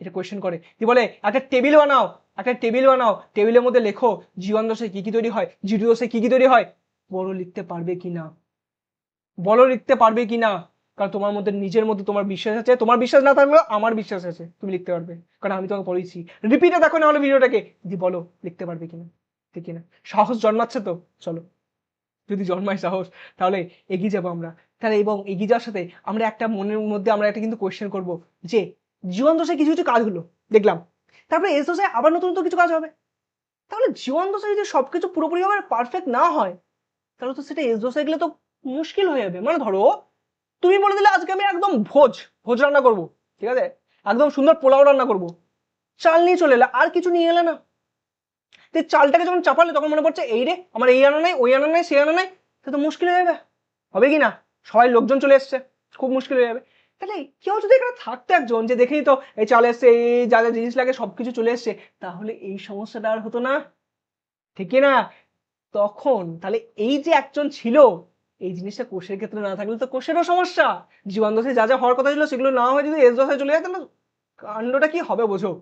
এটা কোয়েশ্চেন করে, কি বলে একটা টেবিল বানাও, একটা টেবিল বানাও, টেবিলের মধ্যে লেখো জি1 দশায় কি কি তৈরি হয়, জি2 দশায় কি কি তৈরি হয়। বড় লিখতে পারবে কিনা, বড় লিখতে পারবে কিনা? কারণ তোমার মধ্যে, নিজের মধ্যে তোমার বিশ্বাস আছে, তোমার বিশ্বাস না থাকলেও আমার বিশ্বাস আছে তুমি লিখতে পারবে, কারণ আমি তোমাকে পড়েছি। রিপিটে দেখো না হলে ভিডিওটাকে, দি বলো লিখতে পারবে কিনা, ঠিক কিনা? সাহস জন্মাচ্ছে তো? চলো, যদি জন্মায় সাহস তাহলে এগিয়ে যাবো আমরা। তাহলে এবং এগিয়ে যাওয়ার সাথে আমরা একটা মনের মধ্যে আমরা একটা কিন্তু কোয়েশ্চেন করবো যে জীবন দশায় কিছু কিছু কাজ হলো দেখলাম, তারপরে এস দশায় আবার নতুন নতুন কিছু কাজ হবে। তাহলে জীবন দশায় যদি সবকিছু পুরোপুরিভাবে পারফেক্ট না হয়, তাহলে তো সেটা এস দশায় গেলে তো মুশকিল হয়ে যাবে। মানে ধরো তুমি বলে দিলে আজকে আমি একদম ভোজ ভোজ রান্না করবো, ঠিক আছে, একদম সুন্দর পোলাও রান্না করবো, চাল নিয়ে চলে এলে, আর কিছু নিয়ে এলে না। চালটাকে যখন চাপালে তখন মনে পড়ছে এই রে আমার এই আনা নাই, ওই আনা নাই, সেই আনা নাই, তো মুশকিল হয়ে যাবে, হবে কি না? সবাই লোকজন চলে এসছে, খুব মুশকিল হয়ে যাবে। তাহলে কেউ যদি এখানে থাকতো একজন যে দেখেই তো এই চাল এসছে, এই যা যা জিনিস লাগে সবকিছু চলে এসছে, তাহলে এই সমস্যাটা আর হতো না, ঠিক না? তখন তাহলে এই যে একজন ছিল, এই জিনিসটা কোষের ক্ষেত্রে না থাকলে তো কোষেরও সমস্যা। জীবন দশায় যা যা হওয়ার কথা ছিল সেগুলো না হয় যদি এস দশায় চলে যায়, তাহলে কাণ্ডটা কি হবে বোঝো,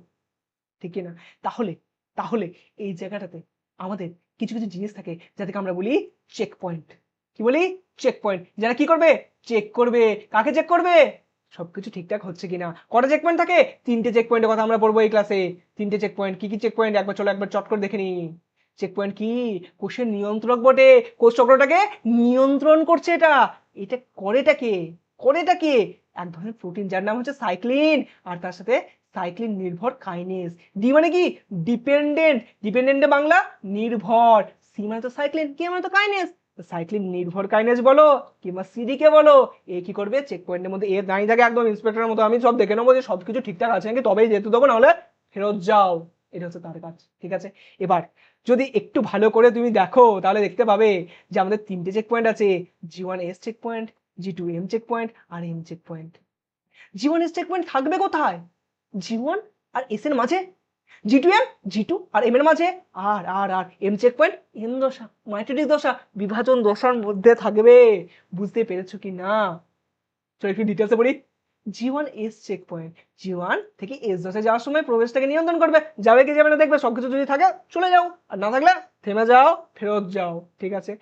ঠিক না? তাহলে তাহলে এই জায়গাটাতে আমাদের কিছু কিছু জিনিস থাকে যাদেরকে আমরা বলি চেক পয়েন্ট। কি বলি? Checkpoint. যারা কি করবে? চেক করবে। কাকে চেক করবে? সবকিছু ঠিকঠাক হচ্ছে কিনা। কটা চেক পয়েন্ট থাকে? 3টে চেক পয়েন্টের কথা আমরা পড়বো এই ক্লাসে। 3টে চেক পয়েন্ট। কি কি চেক পয়েন্ট একবার চলো একবার চট করে দেখে নি। চেক পয়েন্ট কি? কোষের নিয়ন্ত্রক বটে, কোষ চক্রটাকে নিয়ন্ত্রণ করছে এটা। এটা করেটা কে? করেটা কে? এক ধরনের প্রোটিন যার নাম হচ্ছে সাইক্লিন, আর তার সাথে সাইক্লিন নির্ভর কাইনেজ। ডি মানে কি? ডিপেন্ডেন্ট। ডিপেন্ডেন্টে বাংলা নির্ভর। সি মানে তো সাইক্লিন, কে মানে তো কাইনেজ। সাইক্লিন নির্ভর কাইনেজ বলো কিংবা সিডি কে বলো, এ কি করবে? চেক পয়েন্টের মধ্যে এ দাঁড়িয়ে থাকে একদম ইন্সপেক্টরের মতো, আমি সব দেখে নেবো যে সবকিছু ঠিকঠাক আছে নাকি, তবেই যেতে দেবো, নাহলে ফেরত যাও। এটা হচ্ছে তার কাজ, ঠিক আছে? এবার যদি একটু ভালো করে তুমি দেখো তাহলে দেখতে পাবে যে আমাদের 3টে চেক পয়েন্ট আছে, জি1 এস চেক পয়েন্ট, জি2 এম চেক পয়েন্ট, আর এম চেক পয়েন্ট। জি1 এস চেক পয়েন্ট থাকবে কোথায়? জি1 আর এস এর মাঝে। জি2 এম, জি2 আর এম এর মাঝে। আর আর আর এম চেক পয়েন্ট এম দশা, মাইটোটিক দশা, বিভাজন দশার মধ্যে থাকবে। বুঝতে পেরেছো কি না? চলো একটু ডিটেলসে পড়ি। G one S check point G one থেকে এস দশায় যাওয়ার সময় প্রবেশটাকে নিয়ন্ত্রণ করবে। যাবে কি যাবে না দেখবে, সবকিছু যদি থাকে চলে যাও, আর না থাকলে থেমে যাও, ফেরত যাও, ঠিক আছে?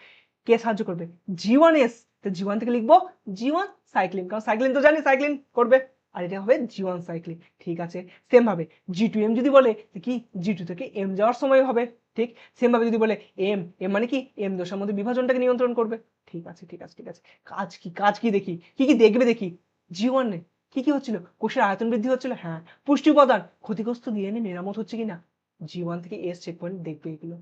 কে সাহায্য করবে? G one S. তো জি1 থেকে লিখবো জি1 সাইক্লিন, কারণ সাইক্লিন তো জানি সাইক্লিন করবে, আর এটা হবে জি1 সাইক্লিন, ঠিক আছে? সেম ভাবে জি2 এম যদি বলে কি, জি2 থেকে এম যাওয়ার সময় হবে, ঠিক? সেম ভাবে যদি বলে এম, এম মানে কি? এম দশার মধ্যে বিভাজনটাকে নিয়ন্ত্রণ করবে, ঠিক আছে ঠিক আছে ঠিক আছে। কাজ কি? কাজ কি দেখি, কি কি দেখবে দেখি। জি1 কি কি হচ্ছিল? কোষের আয়তন বৃদ্ধি হচ্ছিল, হ্যাঁ। পুষ্টি উপাদান, ক্ষতিগ্রস্ত ডিএনএ মেরামত হচ্ছে কিনা, জি1 থেকে এস চেক পয়েন্ট দেখবে এগুলো।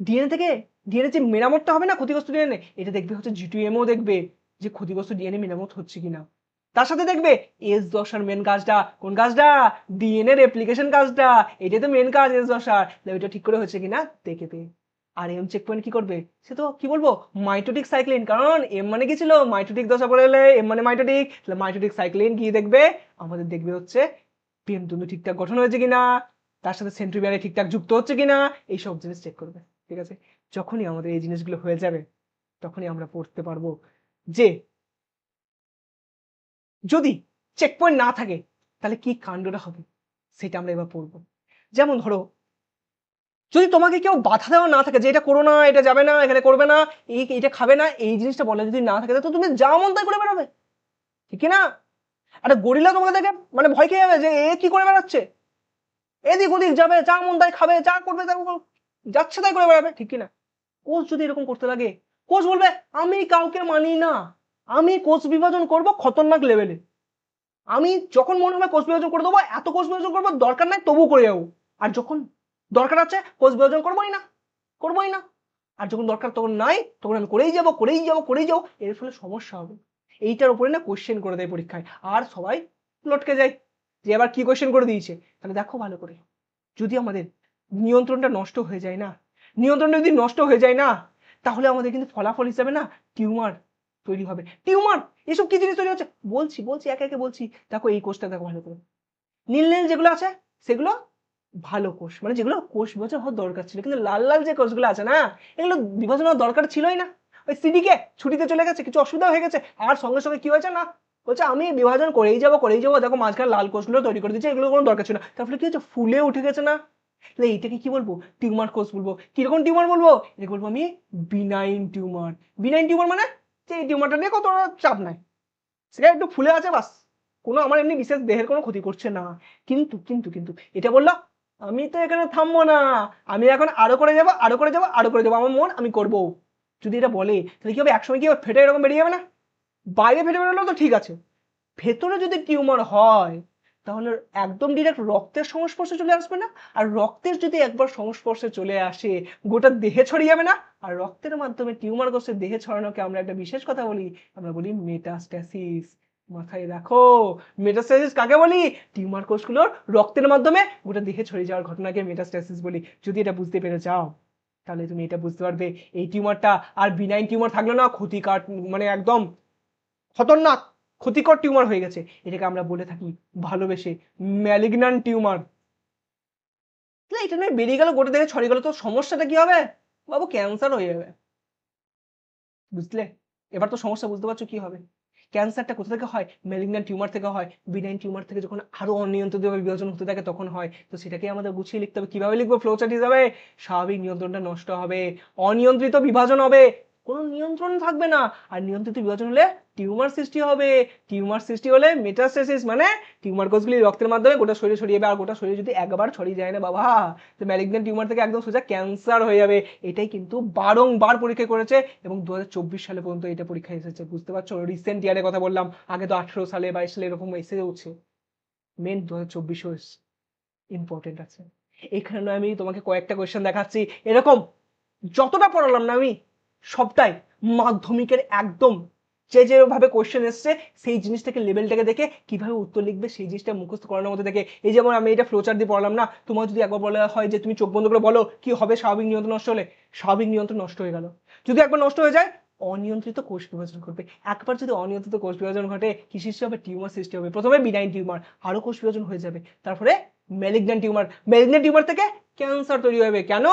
ডিএনএ থেকে, ডিএনএ যে মেরামতটা হবে না ক্ষতিগ্রস্ত ডিএনএ, এটা দেখবে হচ্ছে জি2 এমও দেখবে যে ক্ষতিগ্রস্ত ডিএনএ মেরামত হচ্ছে কিনা। তার সাথে দেখবে এস দশার মেন কাজটা, কোন কাজটা? ডিএনএ রেপ্লিকেশন কাজটা, এটাই তো মেন কাজ এস দশার, ওইটা ঠিক করে হচ্ছে কিনা দেখবে। আর এম চেক পয়েন্ট কি করবে? সে তো কি বলবো, মাইটোটিক সাইক্লিন, কারণ এম মানে কি ছিল? মাইটোটিক দশা পড়ে এলে এম মানে মাইটোটিক, তাহলে মাইটোটিক সাইক্লিন কি দেখবে? আমাদের দেখবে হচ্ছে প্রেমতন্তু ঠিকঠাক গঠন হয়েছে কিনা, তার সাথে সেন্ট্রিওমিয়ারে ঠিকঠাক যুক্ত হচ্ছে কিনা, এই সব জিনিস চেক করবে, ঠিক আছে? যখনই আমাদের এই জিনিসগুলো হয়ে যাবে, তখনই আমরা পড়তে পারবো যে যদি চেক পয়েন্ট না থাকে তাহলে কি কাণ্ডটা হবে, সেটা আমরা এবার পড়বো। যেমন ধরো যদি তোমাকে কেউ বাধা দেওয়া না থাকে যে এটা করো না, এটা যাবে না, এখানে করবে না, এটা খাবে না, এই জিনিসটা বলে যদি না থাকে তো তুমি যা মন তাই করে বেরোবে, ঠিক না? একটা গরিলা তোমাকে দেখে মানে ভয় খেয়ে যাবে যে এ কি করে বেড়াচ্ছে, এদিক ওদিক যাবে, যা মন তাই খাবে, যা করবে তাই যাচ্ছে তাই করে বেড়াবে, ঠিক না? কোচ যদি এরকম করতে লাগে, কোচ বলবে আমি কাউকে মানি না, আমি কোচ বিভাজন করব খতরনাক লেভেলে, আমি যখন মনে হবে কোচ বিভাজন করে দেবো, এত কোচ বিভাজন করবো দরকার নাই তবু করে যাবো, আর যখন দরকার আছে কোচ বিভাজন করবোই না, করবোই না, আর যখন দরকার তখন নাই, তখন আমি করেই যাবো করেই যাবো করেই যাবো, এর ফলে সমস্যা হবে। এইটার উপরে না কোশ্চেন করে দেয় পরীক্ষায়, আর সবাই লটকে যায় যে আবার কি কোশ্চেন করে দিয়েছে। তাহলে দেখো ভালো করে, যদি আমাদের নিয়ন্ত্রণটা নষ্ট হয়ে যায় না, নিয়ন্ত্রণটা যদি নষ্ট হয়ে যায় না, তাহলে আমাদের কিন্তু ফলাফল হিসাবে না টিউমার তৈরি হবে। টিউমার এসব কি জিনিস তৈরি হচ্ছে বলছি বলছি একে একে বলছি। দেখো এই কোষটা দেখো ভালো করে, নীল নীল যেগুলো আছে সেগুলো ভালো কোষ, মানে যেগুলো কোষ বিভাজন হওয়ার দরকার ছিল, কিন্তু লাল লাল যে কোষগুলো আছে না, এগুলো বিভাজন হওয়ার দরকার ছিলই না। ওই সিডিকে ছুটিতে চলে গেছে, কিছু অসুবিধা হয়ে গেছে, আর সঙ্গে সঙ্গে কি হয়েছে না, বলছে আমি বিভাজন করেই যাবো করেই যাবো, দেখো মাঝখানে লাল কোষগুলো তৈরি করে দিচ্ছে, এগুলো কোনো দরকার ছিল না, তারপরে কি হচ্ছে ফুলে উঠে গেছে না। তাহলে এইটাকে কি বলবো, টিউমার কোষ বলবো। কিরকম টিউমার বলবো, এটাকে বলবো আমি বিনাইন টিউমার। বিনাইন টিউমার মানে যে এই টিউমারটা নিয়ে কত চাপ নাই, সেটা একটু ফুলে আছে বাস, কোনো আমার এমনি বিশেষ দেহের কোনো ক্ষতি করছে না। কিন্তু কিন্তু কিন্তু এটা বললো আমি তো এখানে থামবো না, আমি এখন আরো করে যাবো আরো করে যাবো আরো করে যাবো, আমার মন আমি করবো। যদি এটা বলে তাহলে কি হবে, একসময় কি হবে ফেটে এরকম বেরিয়ে যাবে না। বাইরে ফেটে বেরোলেও তো ঠিক আছে, ভেতরে যদি টিউমার হয় তাহলে একদম ডিরেক্ট রক্তের সংস্পর্শে চলে আসবে না, আর রক্তের যদি একবার সংস্পর্শে চলে আসে গোটা দেহে ছড়িয়ে যাবে না। আর রক্তের মাধ্যমে টিউমার কোষের দেহে ছড়ানোকে আমরা একটা বিশেষ কথা বলি, আমরা বলি মেটাস্ট্যাসিস। মাথায় রাখো, মেটাস্ট্যাসিস কাকে বলি, টিউমার কোষগুলোর রক্তের মাধ্যমে গোটা দেহে ছড়িয়ে যাওয়ার ঘটনাকে মেটাস্ট্যাসিস বলি। যদি এটা বুঝতে পেরে যাও তাহলে তুমি এটা বুঝতে পারবে এই টিউমারটা আর বিনাইন টিউমার থাকলো না, ক্ষতিকার মানে একদম খতরনাক ক্ষতিকর টিউমার হয়ে গেছে, এটাকে আমরা বলে থাকি ভালোবেসে ম্যালিগন্যান্ট টিউমার। এটা নয় বেরিয়ে গেল গোটা দেহে ছড়িয়ে গেল, তো সমস্যাটা কি হবে বাবু, ক্যান্সার হয়ে যাবে, বুঝলে? এবার তো সমস্যা বুঝতে পারছো কি হবে। ক্যান্সারটা কোথা থেকে হয়, ম্যালিগন্যান্ট টিউমার থেকে হয়, বিনাইন টিউমার থেকে যখন আরো অনিয়ন্ত্রিতভাবে বিভাজন হতে থাকে তখন হয়। তো সেটাকে আমাদের গুছিয়ে লিখতে হবে, কিভাবে লিখবো, ফ্লোচার্ট হিসাবে। স্বাভাবিক নিয়ন্ত্রণটা নষ্ট হবে, অনিয়ন্ত্রিত বিভাজন হবে, কোনো নিয়ন্ত্রণ থাকবে না, আর নিয়ন্ত্রিত বিভাজন হলে টিউমার সৃষ্টি হবে, টিউমার সৃষ্টি হলে মেটাস্টেসিস মানে টিউমার কোষগুলি রক্তের মাধ্যমে গোটা শরীরে ছড়িয়ে যাবে, আর গোটা শরীরে যদি একবার ছড়িয়ে যায় না বাবা, তো ম্যালিগন্যান্ট টিউমার থেকে একদম সোজা ক্যান্সার হয়ে যাবে। এটাই কিন্তু বারংবার পরীক্ষা করেছে এবং 2024 সালে পর্যন্ত এটা পরীক্ষায় এসেছে, বুঝতে পারছো? রিসেন্ট ইয়ারের কথা বললাম, আগে তো 18 সালে 22 সালে এরকম এসেছে, মেন 2024 ইম্পর্টেন্ট আছে। এখানে আমি তোমাকে কয়েকটা কোয়েশ্চেন দেখাচ্ছি, এরকম যতটা পড়ালাম না আমি সবটাই মাধ্যমিকের একদম যে যেভাবে কোয়েশ্চেন এসছে সেই জিনিসটাকে লেভেলটাকে দেখে কিভাবে উত্তর লিখবে সেই জিনিসটা মুখস্থ করানোর মধ্যে দেখে। এই যেমন আমি এটা ফ্লোচার্ট দিয়ে পড়ালাম না, তোমার যদি একবার বলা হয় যে তুমি চোখ বন্ধ করে বলো কি হবে স্বাভাবিক নিয়ন্ত্রণ নষ্ট হলে, স্বাভাবিক নিয়ন্ত্রণ নষ্ট হয়ে গেল। যদি একবার নষ্ট হয়ে যায় অনিয়ন্ত্রিত কোষ বিভাজন ঘটবে, একবার যদি অনিয়ন্ত্রিত কোষ বিভাজন ঘটে কি সৃষ্টি হবে, টিউমার সৃষ্টি হবে, প্রথমে বিনাইন টিউমার, আরো কোষ বিভাজন হয়ে যাবে, তারপরে ম্যালিগন্যান্ট টিউমার, ম্যালিগন্যান্ট টিউমার থেকে ক্যান্সার তৈরি হবে। কেন,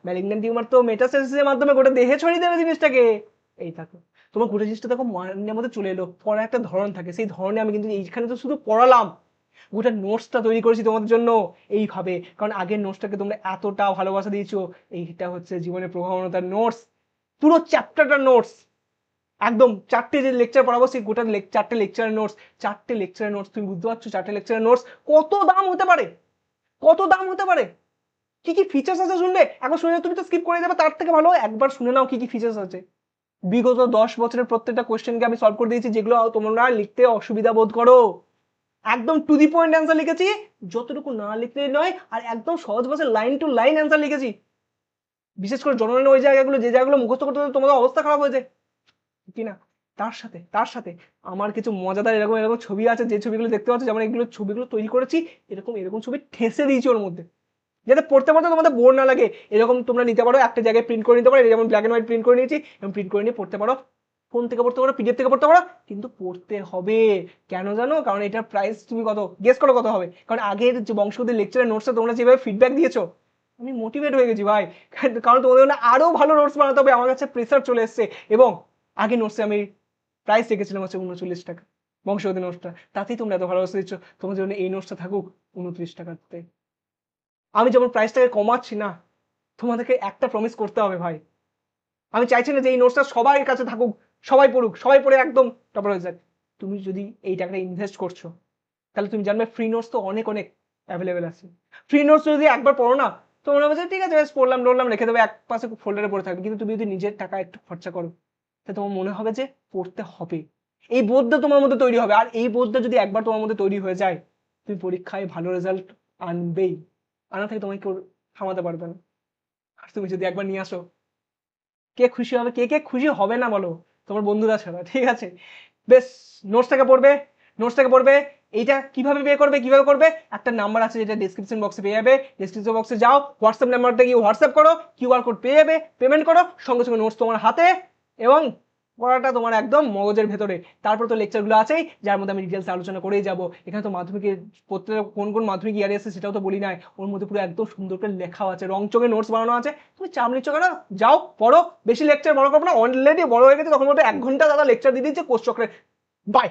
ম্যালিগন্যান্ট টিউমার তো মেটাস্টেসিসের মাধ্যমে গোটা দেহে ছড়িয়ে দেবে জিনিসটাকে। এই থাকো, তোমার গোটা জিনিসটা দেখো মাইন্ডের মধ্যে চলে এলো, পড়ার একটা ধরন থাকে, সেই ধরনে আমি কিন্তু এইখানে তো শুধু পড়ালাম, গোটা নোটসটা তৈরি করেছি তোমাদের জন্য এইভাবে, কারণ আগের নোটসটাকে তোমরা এতটা ভালোবাসা দিয়েছো। এইটা হচ্ছে জীবনের প্রভাবনাতার নোটস, পুরো চ্যাপ্টারটার নোটস, একদম চারটে যে লেকচার পড়াবো সেই গোটা চারটে লেকচারের নোটস, চারটে লেকচারের নোটস, তুমি বুঝতে পারছো চারটে লেকচারের নোটস কত দাম হতে পারে, কত দাম হতে পারে, কি কি ফিচার্স আছে শুনলে একবার শুনে তুমি তো স্কিপ করে যাবে, তার থেকে ভালো একবার শুনে নাও কি কি ফিচার্স আছে। বিগত 10 বছরের প্রত্যেকটা কোয়েশ্চেনকে আমি সলভ করে দিয়েছি, যেগুলো তোমরা লিখতে অসুবিধা বোধ করো, একদম টু দি পয়েন্ট অ্যান্সার লিখেছি, যতটুকু না লিখলেই নয়, আর একদম সহজ ভাষায় লাইন টু লাইন অ্যান্সার লিখেছি। বিশেষ করে জনগণের ওই জায়গাগুলো, যে জায়গাগুলো মুখস্থ করতে তোমাদের অবস্থা খারাপ হয়েছে কিনা। তার সাথে আমার কিছু মজাদার এরকম এরকম ছবি আছে, যে ছবিগুলো দেখতে পাচ্ছ, যেমন এগুলো ছবিগুলো তৈরি করেছি এরকম এরকম ছবি ঠেসে দিয়েছি ওর মধ্যে, যাতে পড়তে পড়তে তোমাদের বোর না লাগে। এরকম তোমরা নিতে পারো, একটা জায়গায় প্রিন্ট করে নিতে পারো, যেমন ব্ল্যাক এন্ড হোয়াইট প্রিন্ট করে নিয়েছি, এবং প্রিন্ট করে নিয়ে পড়তে পারো, ফোন থেকে পড়তে পারো, পিডিএফ থেকে পড়তে পারো, কিন্তু পড়তে হবে। কেন জানো, কারণ এটার প্রাইস তুমি কত গেস করো কত হবে, কারণ আগের যে বংশগতির লেকচারের নোটসটা তোমরা যেভাবে ফিডব্যাক দিয়েছো আমি মোটিভেট হয়ে গেছি ভাই, কারণ তোমাদের জন্য আরো ভালো নোটস বানাতে হবে, আমার কাছে প্রেসার চলে এসছে। এবং আগে নোটসে আমি প্রাইস রেখেছিলাম হচ্ছে 39 টাকা, বংশগতি নোটসটা, তাতেই তোমরা এত ভালোবাসা দিচ্ছ, তোমাদের জন্য এই নোটসটা থাকুক 29 টাকাতে। আমি যেমন প্রাইসটাকে কমাচ্ছি না, তোমাদেরকে একটা প্রমিস করতে হবে ভাই, আমি চাইছি না যে এই নোটসটা সবার কাছে থাকুক, সবাই পড়ুক, সবাই পড়ে একদম টপার হয়ে যাক। তুমি যদি এই টাকাটা ইনভেস্ট করছো তাহলে তুমি জানবে ফ্রি নোটস তো অনেক অনেক অ্যাভেলেবেল আছে। ফ্রি নোটস যদি একবার পড়ো না তো মনে হবে যে ঠিক আছে বেশ পড়লাম টড়লাম রেখে দেবে, এক পাশে ফোল্ডারে পড়ে থাকবে। কিন্তু তুমি যদি নিজের টাকা একটু খরচা করো তাহলে তোমার মনে হবে যে পড়তে হবে, এই বোধটা তোমার মধ্যে তৈরি হবে। আর এই বোধটা যদি একবার তোমার মধ্যে তৈরি হয়ে যায় তুমি পরীক্ষায় ভালো রেজাল্ট আনবেই, আনা থেকে তোমাকে কেউ থামাতে পারবে না। আর তুমি যদি একবার নিয়ে আসো, কে খুশি হবে, কে কে খুশি হবে না বলো, তোমার বন্ধুরা ছাড়া, ঠিক আছে? বেশ, নোটসটাকে পড়বে, নোটসটাকে পড়বে। এইটা কিভাবে পে করবে, কিভাবে করবে, একটা নাম্বার আছে যেটা ডেসক্রিপশন বক্সে পেয়ে যাবে, ডেসক্রিপশন বক্সে যাও, হোয়াটসঅ্যাপ নাম্বারটা গিয়ে হোয়াটসঅ্যাপ করো, কিউআর কোড পেয়ে যাবে, পেমেন্ট করো, সঙ্গে সঙ্গে নোটস তোমার হাতে, এবং পড়াটা তোমার একদম মগজের ভেতরে। তারপর তো লেকচারগুলো আছেই, যার মধ্যে আমি ডিটেলস আলোচনা করেই যাব। এখানে তো মাধ্যমিকের প্রত্যেকটা কোন কোন মাধ্যমিক ইয়ারে আছে সেটাও তো বলি নাই, ওর মধ্যে পুরো একদম সুন্দর করে লেখাও আছে, রং চঙে নোটস বানানো আছে। তুমি চাপ নিচ্ছ কেন, যাও পড়ো, বেশি লেকচার বড় করবো না, অলরেডি বড় হয়ে গেছে, তখন বলতে 1 ঘন্টা দাদা লেকচার দিয়ে দিচ্ছে কোর্স চক্রে। বাই।